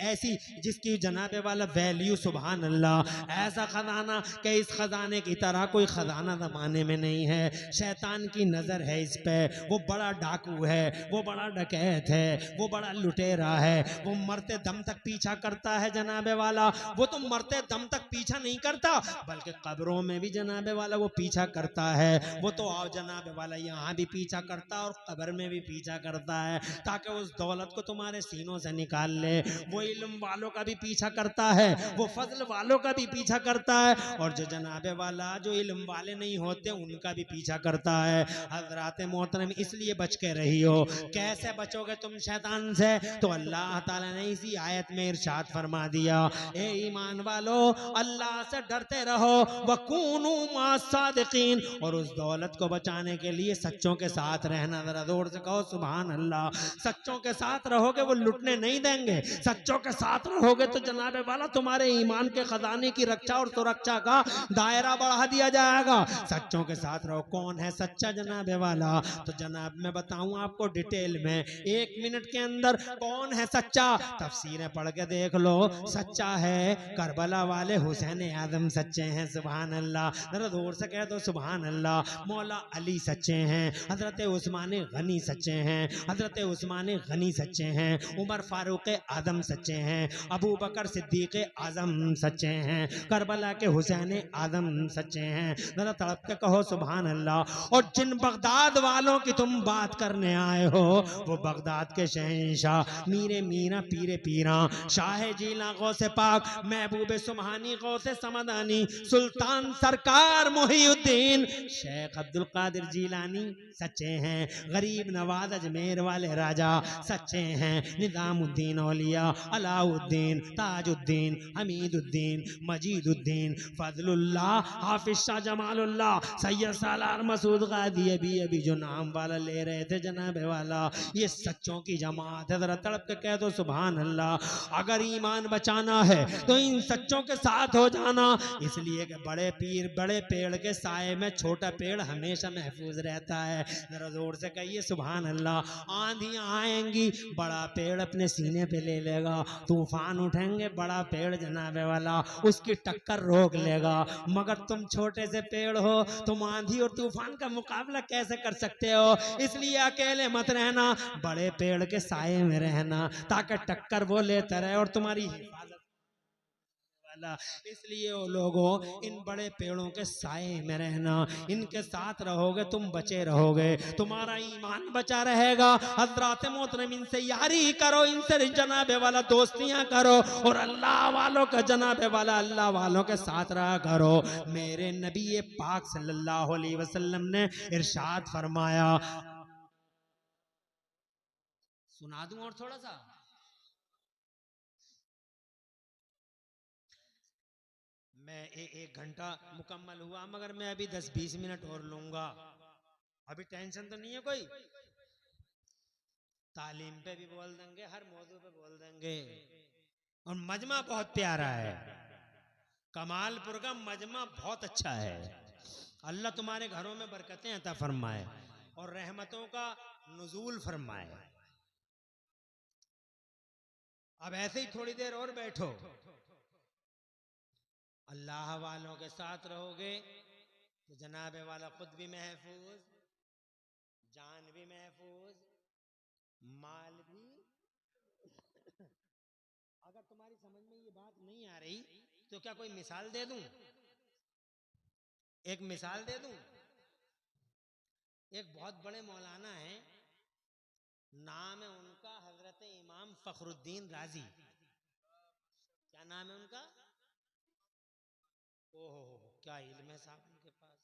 ऐसी जिसकी जनाबे वाला वैल्यू सुभान अल्लाह। ऐसा खजाना कि इस खजाने की तरह कोई खजाना जमाने में नहीं है। शैतान की नजर है इस पे, वो बड़ा डाकू है, वो बड़ा डकैत है, वो बड़ा लुटेरा है, है, वो मरते दम तक पीछा करता है जनाबे वाला। वो तो मरते दम तक पीछा नहीं करता, बल्कि कब्रों में भी जनाबे वाला वो पीछा करता है। वो तो आओ जनाबे वाला यहाँ भी पीछा करता है और कब्र में भी पीछा करता है, ताकि उस दौलत को तुम्हारे सीनों से निकाल ले। वो इल्म वालों का भी पीछा करता है, वो फजल वालों का भी पीछा करता है, और जो जनाबे वाला जो इल्म वाले नहीं होते उनका भी पीछा करता है। हजरात मोहतरम, इसलिए बच के रही हो। कैसे बचोगे तुम शैतान से? तो अल्लाह ताला ने इसी आयत में इरशाद फरमा दिया, ए ईमान वालो, अल्लाह से डरते रहो, वकूनू मास्सादिकीन, और उस दौलत को बचाने के लिए सच्चों के साथ रहना। जरा जोर से कहो सुभान अल्लाह। सच्चों के साथ रहोगे, वो लुटने नहीं देंगे। सच्चों के साथ रहोगे तो जनाबे वाला तुम्हारे ईमान के खजाने की रक्षा और सुरक्षा का दायरा बढ़ा दिया जाएगा। सच्चों के साथ रहो। कौन है सच्चा जनाबे वाला? तो जनाब मैं बताऊं आपको डिटेल में 1 मिनट के अंदर कौन है सच्चा। तफसीरें पढ़ के देख लो। सच्चा है करबला वाले हुसैन आजम सच्चे हैं, सुभान अल्लाह। जरा जोर से कह दो सुभान अल्लाह। मौला अली सच्चे हैं, हजरत उस्मान गनी सच्चे हैं, हजरत उस्मान गनी सच्चे हैं, उमर फारूक आजम सच्चे हैं, अबू बकर सिद्दीक आजम सच्चे हैं, करबला के हुसैन आजम सच्चे हैं। जरा तड़प के कहो सुभान अल्लाह। और जिन बगदाद वालों की तुम बात करने आए हो, वो बगदाद के शहंशाह मीरे मीरा पीरे पीरा शाह जीला गौसे पाक महबूब सुबहानी गौसे समदानी सुल्तान सरकार मोहिउद्दीन शेख अब्दुल कादिर जीलानी सच्चे हैं। गरीब नवाज अजमेर वाले राजा सच्चे हैं। निजामुद्दीन औलिया अलाउद्दीन ताजुद्दीन हमीदुद्दीन मजीदुद्दीन फजलुल्लाह हाफिज शाह जमालुल्लाह सैयद सालार मसूद गादी अभी जो नाम वाला ले रहे थे जनाबे वाला, ये सच्चों की जमात है। जरा तड़प के कह दो सुभान अल्लाह। अगर ईमान बचाना है तो इन सच्चों के साथ हो जाना, इसलिए कि बड़े पीर बड़े पेड़ के साए में छोटा पेड़ हमेशा महफूज रहता है। जरा जोर से कहिए सुभान अल्लाह। आंधियां आएंगी, बड़ा पेड़ अपने सीने पे ले लेगा। तूफान उठेंगे, बड़ा पेड़ जनाबे वाला उसकी टक्कर रोक लेगा। मगर तुम छोटे से पेड़ हो, तुम आंधी और तूफान का मुकाबला कैसे कर सकते हो? इसलिए अकेले मत रहना, बड़े पेड़ के साए में रहना, ताकि टक्कर वो लेता रहे और तुम्हारी हिफाजत वाला। इसलिए वो लोगों, इन बड़े पेड़ों के साए में रहना, इनके साथ रहोगे तुम बचे रहोगे, तुम्हारा ईमान बचा रहेगा। हजरात मोहतरम, इनसे यारी करो, इनसे जनाबे वाला दोस्तियां करो, और अल्लाह वालों का जनाबे वाला अल्लाह वालों के साथ रहा करो। मेरे नबी पाक सल्लल्लाहु अलैहि वसल्लम ने इरशाद फरमाया, सुना दूं और थोड़ा सा? मैं एक घंटा मुकम्मल हुआ, मगर मैं अभी 10-20 मिनट और लूंगा। अभी टेंशन तो नहीं है कोई? तालीम पे भी बोल देंगे, हर मौजू पे बोल देंगे। और मजमा बहुत प्यारा है, कमालपुर का मजमा बहुत अच्छा है। अल्लाह तुम्हारे घरों में बरकतें अता फरमाए और रहमतों का नुजूल फरमाए। अब ऐसे ही थोड़ी देर और बैठो, अल्लाह वालों के साथ रहोगे तो जनाबे वाला खुद भी महफूज, जान भी महफूज, माल भी। अगर तुम्हारी समझ में ये बात नहीं आ रही तो क्या कोई मिसाल दे दूं? एक मिसाल दे दूं। एक बहुत बड़े मौलाना हैं, नाम है उनका हजरत इमाम फखरुद्दीन राजी। क्या नाम है उनका? ओहो क्या इल्म है साहब उनके पास।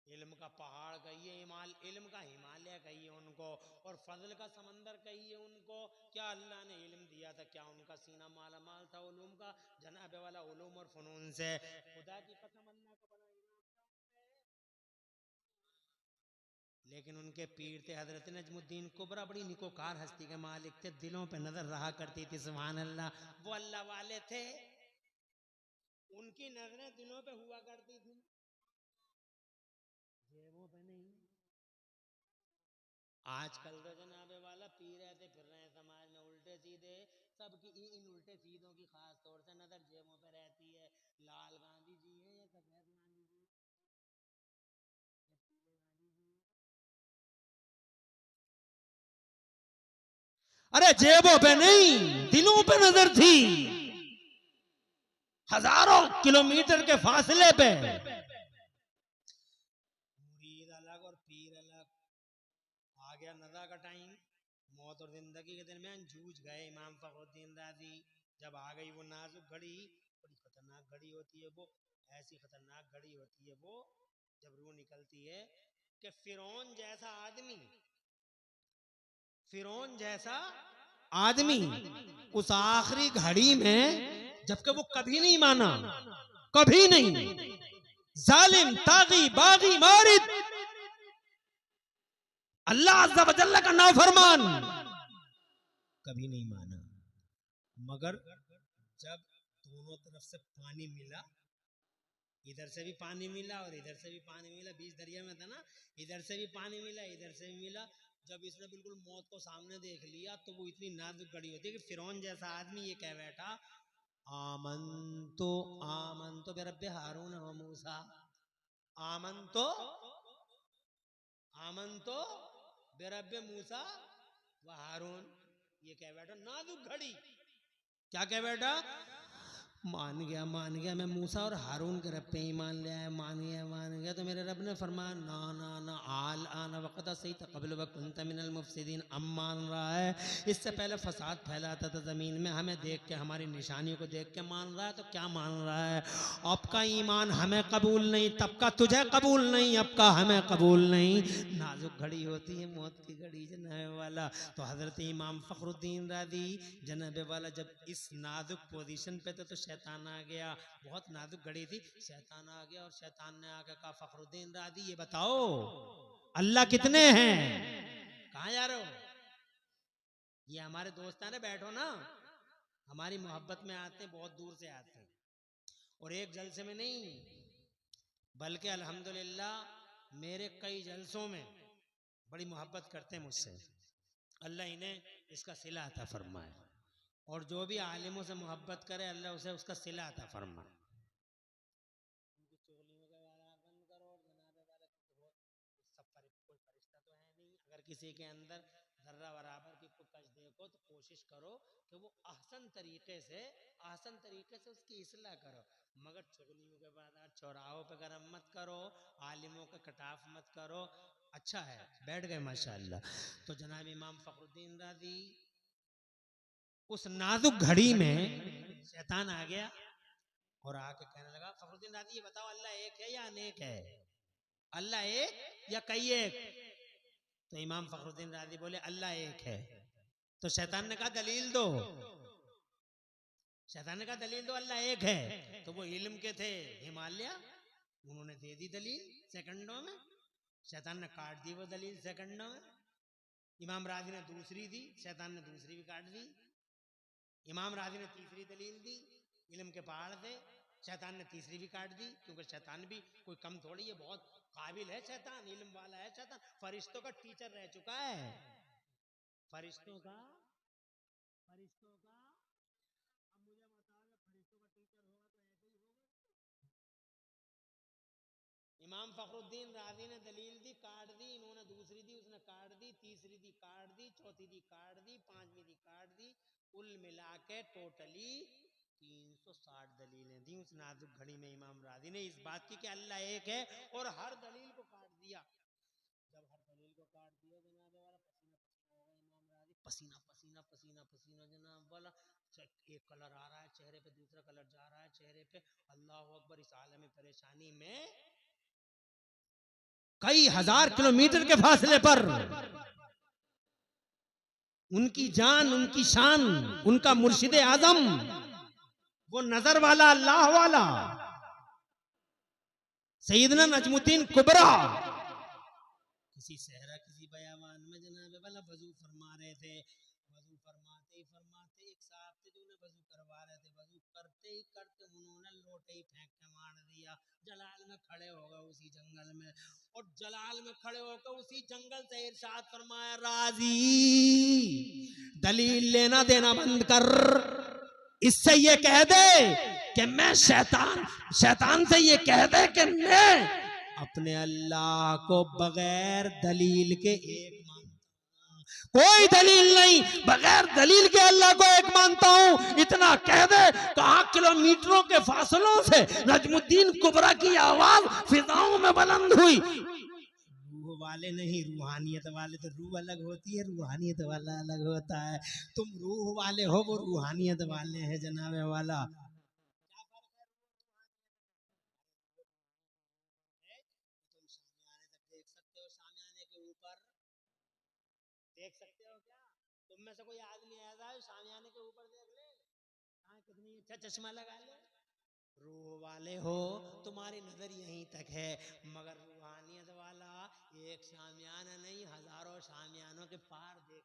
इल्म का पहाड़ कहिए, इल्म का हिमालय कहिए उनको, और फजल का समंदर कहिए उनको। क्या अल्लाह ने इल्म दिया था, क्या उनका सीना माला माल था उलूम का? जनाबे वाला उलूम और फनून से। खुदा की कसम अल्लाह का बड़ा लेकिन उनके पीर थे हजरत नजमुद्दीन कुबरा, बड़ी निकोकार हस्ती के मालिक थे, दिलों पे नजर रहा करती थी, सुभान अल्लाह। वो अल्लाह वाले थे, उनकी नजरें दिलों पे हुआ करती थी, जेबों पे नहीं। आजकल तो जनाबे वाला पी रहे थे फिर रहे समाज में उल्टे सीधे, सबकी इन उल्टे सीधों की खास तौर से नजर जेबों पे रहती है। लाल गांधी जी है या सफेद गांधी जी? अरे जेबों पे नहीं, दिलों पे नजर थी। हजारों किलोमीटर के फासले पे मुरीद अलग और पीर अलग। आ गया नज़ा का टाइम, मौत और जिंदगी के दरमियान जूझ गए इमाम फखरुद्दीन राज़ी। जब आ गई वो नाजुक घड़ी, बड़ी खतरनाक घड़ी होती है वो, ऐसी खतरनाक घड़ी होती है वो जब रूह निकलती है कि फिरौन जैसा आदमी, फिरौन जैसा आदमी उस आखिरी घड़ी में, जबकि वो कभी नहीं माना, कभी नहीं, जालिम तागी बागी मारिद, अल्लाह अज़्ज़ा व जल्ल का नाफरमान, कभी नहीं माना। मगर जब दोनों तरफ से पानी मिला, इधर से भी पानी मिला और इधर से भी पानी मिला, बीच दरिया में था ना, इधर से भी पानी मिला इधर से भी मिला, जब इसने बिल्कुल मौत को सामने देख लिया तो वो इतनी नाजुक घड़ी होती है कि फिरौन जैसा आदमी ये कह बैठा, आमन तो बेरब्बे हारून व मूसा, आमन तो बेरब्बे मूसा व हारून, ये कह बैठा नाजुक घड़ी। क्या कह बैठा? मान गया मैं मूसा और हारून के रब पे ईमान ले आया, मान गया। तो मेरे रब ने फरमाया ना ना ना, आल आना वक़्त सही तक़ब्ल वकुंत मिनल मुफ़सिदीन। अब मान रहा है, इससे पहले फसाद फैलाता था ज़मीन में, हमें देख के, हमारी निशानियों को देख के मान रहा है। तो क्या मान रहा है? अब का ईमान हमें कबूल नहीं, तब का तुझे कबूल नहीं, अब का हमें कबूल नहीं। नाजुक घड़ी होती है मौत की घड़ी जनाब वाला। तो हज़रत इमाम फ़खरुद्दीन राज़ी जनाब वाला जब इस नाजुक पोजीशन पे थे तो शैतान आ गया। बहुत नाजुक घड़ी थी, शैतान आ गया और शैतान ने आकर कहा, फ़खरुद्दीन राज़ी ये बताओ अल्लाह कितने हैं? कहाँ जा रहे हो? ये हमारे दोस्त हैं, बैठो ना, हमारी मोहब्बत में आते हैं, बहुत दूर से आते हैं, और एक जलसे में नहीं, बल्कि अल्हम्दुलिल्लाह मेरे कई जलसों में बड़ी मोहब्बत करते हैं मुझसे। अल्लाह इन्हें इसका सिला अता फरमाए, और जो भी आलिमों से मोहब्बत करे अल्लाह उसे उसका सिला अता फरमाए। उनकी चोलियों के वाला बंद करो और जनाबे वाला सब पर कोई फरिश्ता तो है नहीं, अगर किसी के अंदर जर्रा बराबर की कोई कश देखो तो कोशिश करो कि वो आसन तरीके से उसकी इस्लाह करो, मगर चुगलियों के बाद चौराहों पे गरम मत करो, आलिमों का कटाफ मत करो। अच्छा है, बैठ गए माशाअल्लाह। तो जनाब इमाम फखरुद्दीन राज़ी उस नाजुक घड़ी में शैतान आ गया और आके कहने लगा, फखरुद्दीन राज़ी ये बताओ अल्लाह एक है या अनेक है? अल्लाह एक या कई एक? तो इमाम फखरुद्दीन राज़ी बोले अल्लाह एक है। तो शैतान ने कहा दलील दो, अल्लाह एक है। तो वो इल्म के थे हिमालय, उन्होंने दे दी दलील सेकंडों में। शैतान ने काट दी वो दलील सेकंडों में। इमाम राज़ी ने दूसरी दी, शैतान ने दूसरी भी काट दी। इमाम राज़ी ने तीसरी दलील दी, इल्म के पहाड़ थे, शैतान ने तीसरी भी काट दी, क्योंकि शैतान भी कोई कम थोड़ी है, बहुत काबिल है शैतान, इल्म वाला है शैतान, फरिश्तों का टीचर रह चुका है, फरिश्तों का। अब मुझे बताओ, फरिश्तों का टीचर होगा तो ऐसे ही होगा। इमाम फखरुद्दीन राज़ी ने दलील दी, काट दी, इन्होंने दूसरी दी, उसने काट दी, तीसरी दी काट दी, चौथी दी काट दी, पांचवी दी काट दी, कुल मिला के टोटली 360 दलीलें दी उस नाजुक घड़ी में इमाम राज़ी ने, इस बात की कि अल्लाह एक है, और हर दलील को काट दिया। जब हर दलील को काट दिया जनाब वाला पसीना पसीना पसीना पसीना जनाब वाला, एक कलर आ रहा है चेहरे पे, दूसरा कलर जा रहा है चेहरे पे। अल्लाह अकबर, इस आलम परेशानी में कई हजार किलोमीटर के फासले पर उनकी जान, उनकी शान, उनका मुर्शिद आजम, वो नजर वाला अल्लाह वाला सैयदना नजमुद्दीन कुबरा किसी सहरा, किसी बयावान में जनाब वाला वजू फरमा रहे थे। वजू फरमाते एक साहब थे जो उन्हें वजू करवा रहे थे, वजू करते ही करते उन्होंने लोटे ही फेंक के मार दिया। जलाल में खड़े हो गए उसी जंगल में, और जलाल में खड़े होकर उसी जंगल से इरशाद फरमाया, राज़ी दलील लेना देना बंद कर, इससे ये कह दे कि मैं शैतान से ये कह दे कि मैं अपने अल्लाह को बगैर दलील के एक मानता हूं, कोई दलील नहीं, बगैर दलील के अल्लाह को एक मानता हूं, इतना कह दे। कहा किलोमीटरों के फासलों से नजमुद्दीन कुबरा की आवाज फिजाओं में बुलंद हुई। रूह वाले नहीं, रूहानियत वाले। तो रूह अलग होती है, रूहानियत वाला अलग होता है। तुम रूह वाले हो, वो रूहानियत वाले हैं जनाबे वाला। तुम सामने तक देख सकते हो, सामने के ऊपर देख सकते हो क्या? तुम में से कोई आदमी ऐसा है सामने के ऊपर देख ले? हाँ, कितनी अच्छा चश्मा लगा ले। रूह वाले हो, तुम्हारी नजर यहीं तक है, मगर रूहानियत वाला एक शामियाना नहीं, हजारों शामियानों के पार देख।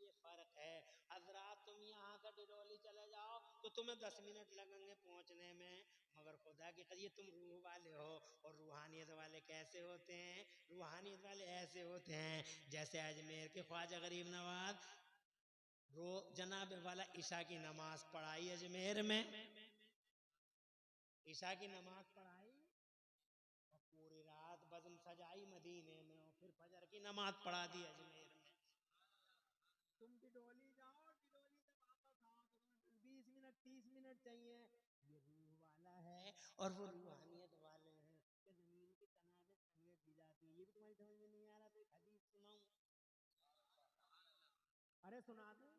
ये फर्क है। हजरात, तुम यहाँ का डिडोली चले जाओ तो तुम्हें 10 मिनट लगेंगे पहुंचने में, मगर खुदा की कहिए तुम रूह वाले हो। और रूहानियत वाले कैसे होते हैं? रूहानियत वाले ऐसे होते हैं जैसे अजमेर के ख्वाजा गरीब नवाज जनाब वाला ईशा की नमाज पढ़ाई अजमेर में, ईशा की नमाज पढ़ाई और पूरी रात बज़म सजाई मदीने में, और फिर फजर की नमाज पढ़ा दी अजमेर में। तुम डिडोली जाओ, डिडोली से वापस आओ तो तुम्हें 20 मिनट 30 मिनट चाहिए। ये रूह वाला है और वो रूहानियत वाले हैं कि जमीन की तनाज़ समेट दी जाती है। ये भी तुम्हारी समझ में नहीं आ रहा तो एक हदीस सुनाऊं? अरे सुना दूं?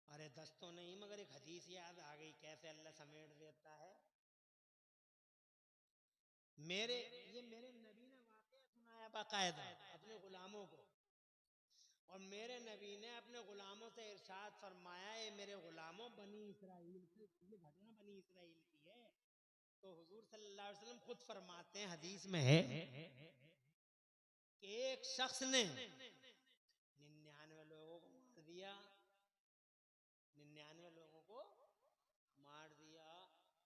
अरे 10 तो नहीं, मगर एक हदीस याद आ गई कैसे अल्लाह समेट देता है। मेरे नबी ने वाकया सुनाया बाकायदा अपने गुलामों को, और मेरे नबी ने अपने गुलामों से इरशाद फरमाया, ये मेरे गुलामों, बनी इसराइल की ये घटना बनी इसराइल की है। तो हुजूर सल्लल्लाहु अलैहि वसल्लम खुद फरमाते हैं, हदीस में है कि एक शख्स ने 99 लोगों को मार दिया, 99 लोगों को मार दिया,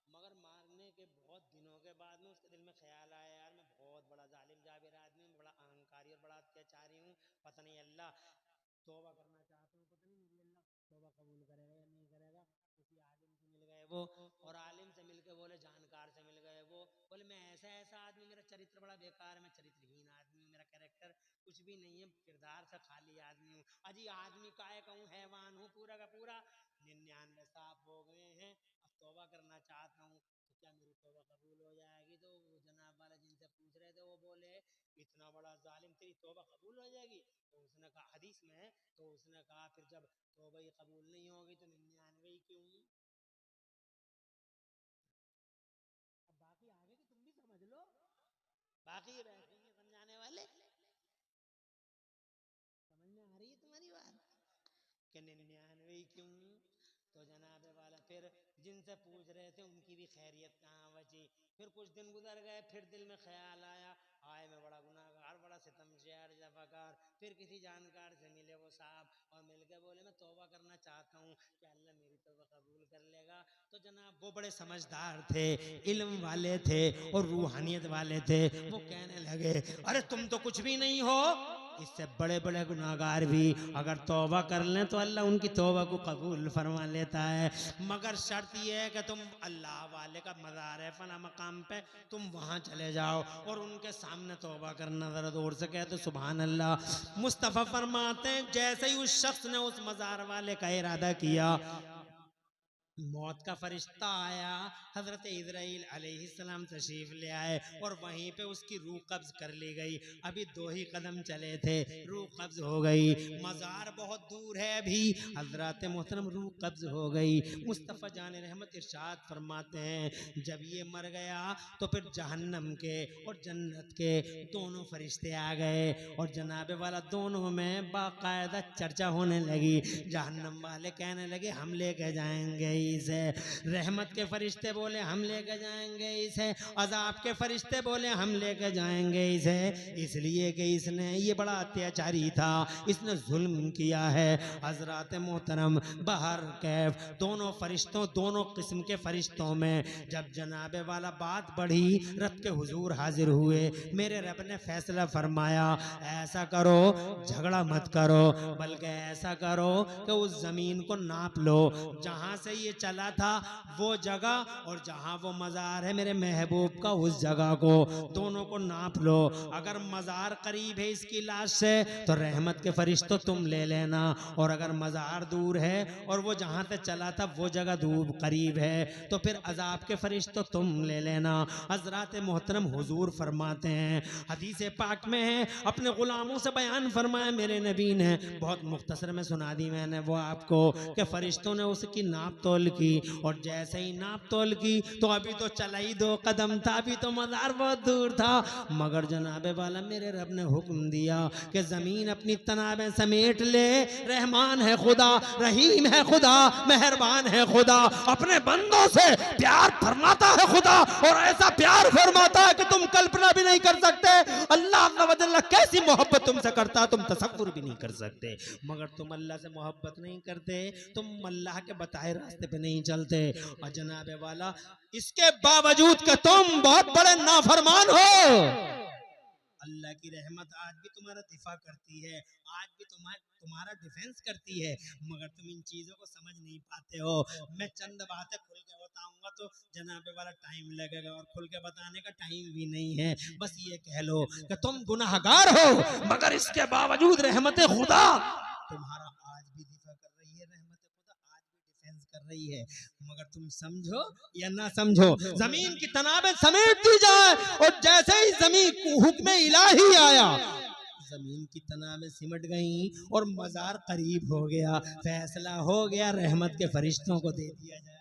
मगर मारने के बहुत दिनों के बाद में उसके दिल में ख्याल आया, यार मैं बहुत बड़ा जालिम जाबिर आदमी हूँ, बड़ा अहंकारी और बड़ा अत्याचारी हूँ, पता नहीं अल्लाह तौबा करना चाहता हूँ, पता नहीं मेरी अल्लाह तौबा कबूल करेगा या नहीं करेगा। किसी आलिम से मिल गए वो, और आलिम से मिलके बोले, जानकार से मिल गए वो, बोले मैं ऐसा ऐसा आदमी, मेरा चरित्र बड़ा बेकार है, मैं चरित्रहीन आदमी हूँ, मेरा कैरेक्टर कुछ भी नहीं है, किरदार से खाली आदमी हूँ, अजी आदमी काहे कहूँ, हैवान हूँ पूरा का पूरा। 99 साफ हो गए हैं, अब तौबा करना चाहता हूँ, तो क्या मेरी तौबा कबूल हो जाएगी? तो वो जनाब वाला जिनसे पूछ रहे थे वो बोले, इतना बड़ा जालिम, तेरी तौबा कबूल हो जाएगी? तो उसने कहा, हदीस में है, तो उसने कहा फिर जब तौबा ही कबूल नहीं होगी तो 99 ही क्यों? अब बाकी आगे की तुम भी समझ लो, बाकी ये बैठेंगे समझाने वाले। समझ में आ रही है तुम्हारी बात कि 99 ही क्यों? तो जनाबे वाला फिर जिनसे पूछ रहे थे उनकी भी खैरियत कहाँ बची। फिर कुछ दिन गुजर गए, फिर दिल में ख्याल आया, आए मैं बड़ा गुनाहगार, बड़ा सितमशेर जफाकार। फिर किसी जानकार से मिले वो साहब, और मिलके बोले मैं तौबा करना चाहता हूँ, क्या अल्लाह मेरी तौबा कबूल कर लेगा? तो जनाब वो बड़े समझदार थे, इल्म वाले थे और रूहानियत वाले थे। वो कहने लगे, अरे तुम तो कुछ भी नहीं हो, इससे बड़े बड़े गुनाहगार भी अगर तौबा कर लें तो अल्लाह उनकी तौबा को कबूल फरमा लेता है, मगर शर्त यह है कि तुम अल्लाह वाले का मज़ार है फला मकाम पे, तुम वहाँ चले जाओ और उनके सामने तौबा करना। ज़रा जोर से कहे तो सुभान अल्लाह। मुस्तफ़ा फरमाते हैं, जैसे ही उस शख्स ने उस मज़ार वाले का इरादा किया, मौत का फरिश्ता आया, हजरत इजराइल अलैहिस्सलाम तशरीफ ले आए और वहीं पे उसकी रूह कब्ज कर ली गई। अभी 2 ही कदम चले थे, रूह कब्ज हो गई। मज़ार बहुत दूर है अभी, हजरत मोहतरम रूह कब्ज हो गई। मुस्तफ़ा जान रहमत इरशाद फरमाते हैं, जब ये मर गया तो फिर जहन्नम के और जन्नत के दोनों फरिश्ते आ गए, और जनाबे वाला दोनों में बाकायदा चर्चा होने लगी। जहन्नम वाले कहने लगे, हम लेके जाएंगे इसे। रहमत के फरिश्ते बोले, हम लेके जाएंगे इसे। अजाब के फरिश्ते बोले, हम लेके जाएंगे इसे, इसलिए कि इसने ये बड़ा अत्याचारी था, इसने जुल्म किया है। हजरत मोहतरम बहर कैफ दोनों फरिश्तों, दोनों किस्म के फरिश्तों में जब जनाबे वाला बात बढ़ी, रब के हुजूर हाजिर हुए। मेरे रब ने फैसला फरमाया, ऐसा करो, झगड़ा मत करो, बल्कि ऐसा करो कि उस जमीन को नाप लो जहां से ये चला था वो जगह और जहां वो मजार है मेरे महबूब का उस जगह को, दोनों को नाप लो। अगर मजार करीब है इसकी लाश से तो रहमत के फरिश्तों तुम ले लेना, और अगर मजार दूर है और वो जहां से चला था वो जगह दूर करीब है तो फिर अजाब के फरिश्तों तुम ले लेना। हजरत मोहतरम हुजूर फरमाते हैं, हदीस पाक में है, अपने गुलामों से बयान फरमाया मेरे नबी ने, बहुत मुख्तसर में सुना दी मैंने वो आपको, कि फरिश्तों ने उसकी नाप तोल की, और जैसे ही नाप तोल की तो अभी तो चला ही 2 कदम था, अभी तो मजार बहुत दूर था, मगर जनाबे वाला मेरे रब ने हुक्म दिया कि जमीन अपनी तनाबें समेट ले, रहमान है खुदा, रहीम है खुदा, मेहरबान है खुदा, अपने बंदों से प्यार फरमाता है खुदा, और ऐसा प्यार फरमाता है कि तुम कल्पना भी नहीं कर सकते। अल्लाह अज़्ज़ व जल्ल कैसी मोहब्बत तुमसे करता है तुम तसव्वुर भी नहीं कर सकते। मगर तुम अल्लाह से मोहब्बत नहीं करते, तुम अल्लाह के बताए रास्ते पे नहीं चलते, और जनाबे वाला इसके बावजूद कि तुम बहुत बड़े नाफरमान हो, अल्लाह की रहमत आज भी तुम्हारा दिफा करती है, आज भी तुम्हारा डिफेंस करती है, मगर तुम इन चीजों को समझ नहीं पाते हो। मैं चंद बातें खुल के बताऊंगा तो जनाबे वाला टाइम लगेगा, और खुल के बताने का टाइम भी नहीं है। बस ये कह लो कि तुम गुनाहगार हो, मगर इसके बावजूद रहमत खुदा तुम्हारा आज भी दिफा कर रही है, रहमत खुदा आज भी डिफेंस कर रही है, मगर तुम समझो या ना समझो। जमीन की तनाबें समेट दी जाए, और जैसे ही जमीन को हुक्म इलाही आया, जमीन की तनाबें सिमट गई और मजार करीब हो गया, फैसला हो गया, रहमत के फरिश्तों को दे दिया जाए।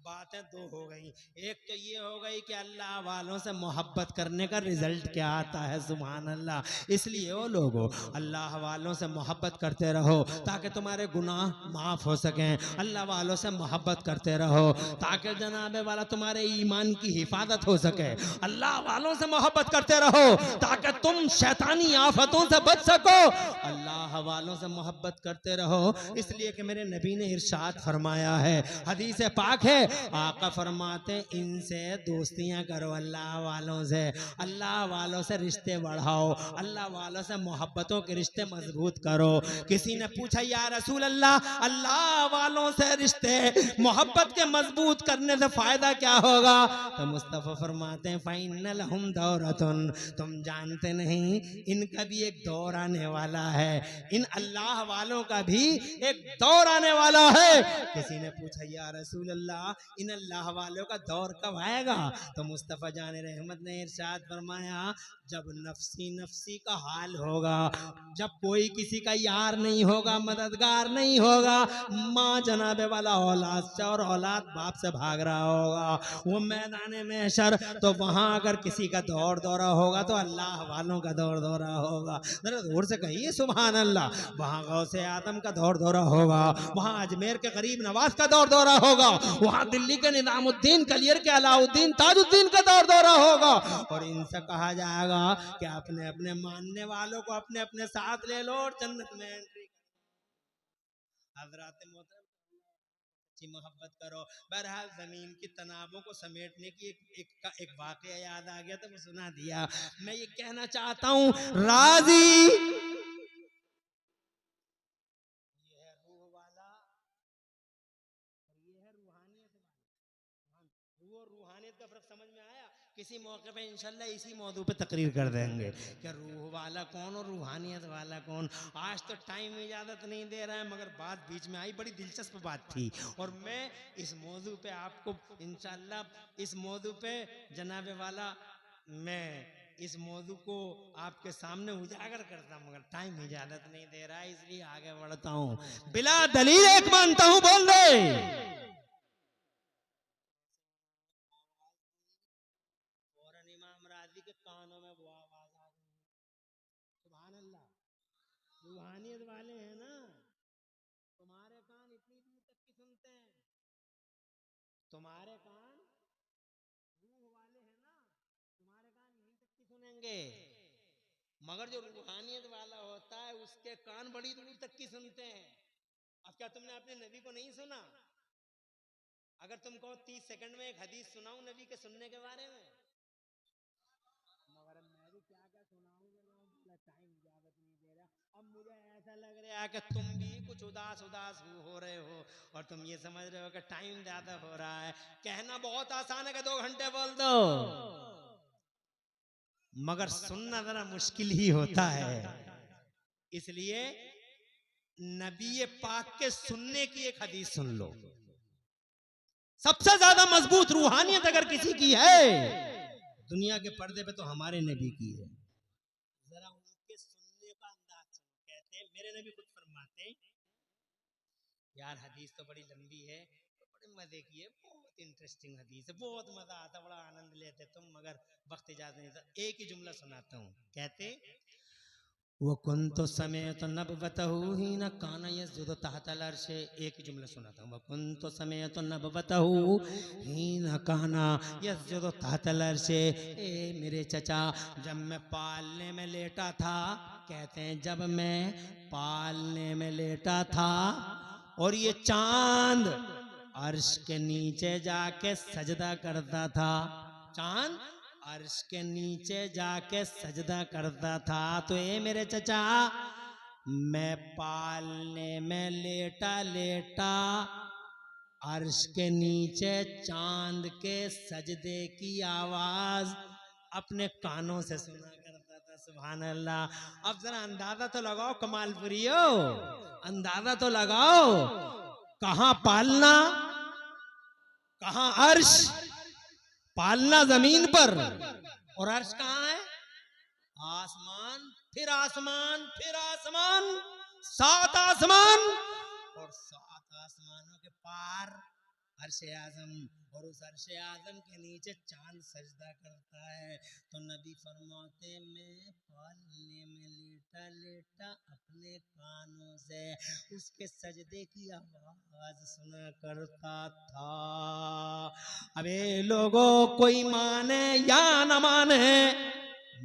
बातें 2 हो गई, एक तो ये हो गई कि अल्लाह वालों से मोहब्बत करने का रिजल्ट क्या आता है, सुभान अल्लाह। इसलिए वो लोगो अल्लाह वालों से मोहब्बत करते रहो ताकि तुम्हारे गुनाह माफ हो सकें, अल्लाह वालों से मोहब्बत करते रहो ताकि जनाबे वाला तुम्हारे ईमान की हिफाजत हो सके, अल्लाह वालों से मोहब्बत करते रहो ताकि तुम शैतानी आफतों से बच सको, अल्लाह वालों से मोहब्बत करते रहो। इसलिए कि मेरे नबी ने इरशाद फरमाया है, हदीस पाक है, आका फरमाते इनसे दोस्तियां करो, अल्लाह वालों से, अल्लाह वालों से रिश्ते बढ़ाओ, अल्लाह वालों से मोहब्बतों के रिश्ते मजबूत करो। किसी ने पूछा या रसूल अल्लाह, अल्लाह वालों से रिश्ते मोहब्बत के मजबूत करने से फायदा क्या होगा? तो मुस्तफा फरमाते हैं फ़इन्न लहुम दौरतुन, तुम जानते नहीं इनका भी एक दौर आने वाला है, इन अल्लाह वालों का भी एक दौर आने वाला है। किसी ने पूछा या रसूल अल्लाह इन अल्लाह वालों का दौर कब आएगा? तो मुस्तफ़ा जान रहमत ने इरशाद फरमाया, जब नफसी नफसी का हाल होगा, जब कोई किसी का यार नहीं होगा, मददगार नहीं होगा, माँ जनाबे वाला औलाद से और औलाद बाप से भाग रहा होगा, वो मैदान महशर, तो वहां अगर किसी का दौर दौरा होगा तो अल्लाह वालों का दौर दौरा होगा। जरा जोर से कहिए सुभान अल्लाह। वहां गौसे आदम का दौर दौरा होगा, वहां अजमेर के गरीब नवाज का दौर दौरा होगा, वहां दिल्ली के निजामुद्दीन कलियर के अलाउद्दीन ताजुद्दीन का दौर दौरा होगा, और इनसे कहा जाएगा कि अपने अपने मानने वालों को अपने अपने साथ ले लो और जन्नत में एंट्री। हजरत मोहतरम की मोहब्बत करो। बहरहाल जमीन की तनाबों को समेटने की एक वाकया याद आ गया तो मैं सुना दिया। मैं ये कहना चाहता हूँ, राजी ये है रूह वाला और ये है रूहानियत वाला। रूह और रूहानियत का फर्क समझ में आया? किसी मौके पे इंशाल्लाह इसी मौजू पे तकरीर कर देंगे कि रूह वाला कौन और रूहानियत वाला कौन। आज तो टाइम इजाजत नहीं दे रहा है, मगर बात बीच में आई, बड़ी दिलचस्प बात थी, और मैं इस मौजू पे आपको इंशाल्लाह इस मौजू पे जनाबे वाला मैं इस मौजू को आपके सामने उजागर करता हूं, मगर टाइम इजाजत नहीं दे रहा है, इसलिए आगे बढ़ता हूं। बिला दलील एक मानता हूं, बोल दे। फौरन इमाम राजी के कानों में वो आवाज आ गई, सुभान अल्लाह। रूहानियत वाले हैं ना, तुम्हारे कान इतनी दूर तक की सुनते हैं, तुम्हारे कान रूह वाले हैं ना, तुम्हारे कान यहीं तक की सुनेंगे, मगर जो रूहानियत वाला होता है उसके कान बड़ी दूर तक की सुनते हैं। अब क्या तुमने अपने नबी को नहीं सुना? अगर तुम कहो 30 सेकंड में एक हदीस सुनाऊं नबी के सुनने के बारे में, मगर मैं भी क्या क्या सुनाऊंगा, टाइम इजाजत नहीं दे रहा। अब मुझे ऐसा ऐसा लग रहा है कि तुम भी कुछ उदास उदास हो रहे हो और तुम ये समझ रहे हो कि टाइम ज्यादा हो रहा है। कहना बहुत आसान है कि 2 घंटे बोल दो, मगर सुनना जरा मुश्किल ही होता है। इसलिए नबी पाक के सुनने की एक हदीस सुन लो। सबसे ज्यादा मजबूत रूहानियत अगर किसी की है दुनिया के पर्दे पे तो हमारे नबी की है। जरा उनके सुनने का अंदाज सुनो। कहते हैं, मेरे नबी खुद फरमाते हैं, यार हदीस तो बड़ी लंबी है, बड़े मजे की है, बहुत इंटरेस्टिंग हदीस है, बहुत मजा आता, बड़ा आनंद लेते तुम, मगर वक्त इजाजत नहीं था। एक ही जुमला सुनाता हूँ। कहते वो कुन तो समय तो नबवतहू ही न काना यस्जुदु तहतल अर्श। एक ही जुमला सुनाता हूँ। वो कुन तो समय तो नबवतहू ही न काना यस्जुदु तहतल अर्श। ए मेरे चचा, जब मैं पालने में लेटा था, कहते हैं जब मैं पालने में लेटा था और ये चांद अर्श के नीचे जाके सजदा करता था, चांद अर्श के नीचे जाके सजदा करता था, तो ये मेरे चचा मैं पालने में लेटा लेटा अर्श के नीचे चांद के सजदे की आवाज अपने कानों से सुना करता था। सुभान अल्लाह। अब जरा अंदाजा तो लगाओ कमालपुरियो, अंदाजा तो लगाओ, कहां पालना, कहां अर्श। पालना जमीन पर और अर्श कहां है? आसमान, फिर आसमान, फिर आसमान, 7 आसमान और 7 आसमानों के पार अर्श आजम, और उस अर्श आजम के नीचे चांद सजदा करता है। तो नबी फरमाते मैं पालने में लेटा लेटा अपने कानों से उसके सजदे की आवाज सुना करता था। अबे लोगों, कोई माने या न माने,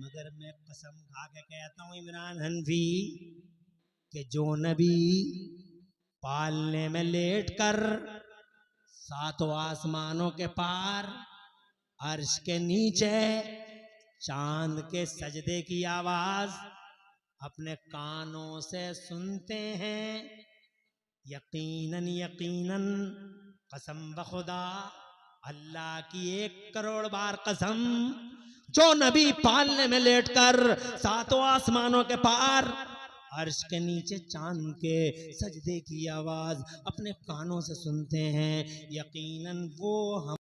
मगर मैं कसम खा के कहता हूं इमरान हनफी कि जो नबी पालने में लेट कर 7 आसमानों के पार अर्श के नीचे चांद के सजदे की आवाज अपने कानों से सुनते हैं, यकीनन यकीनन कसम बखुदा, अल्लाह की 1 करोड़ बार कसम, जो नबी पालने में लेटकर 7 आसमानों के पार अर्श के नीचे चांद के सजदे की आवाज अपने कानों से सुनते हैं, यकीनन वो हम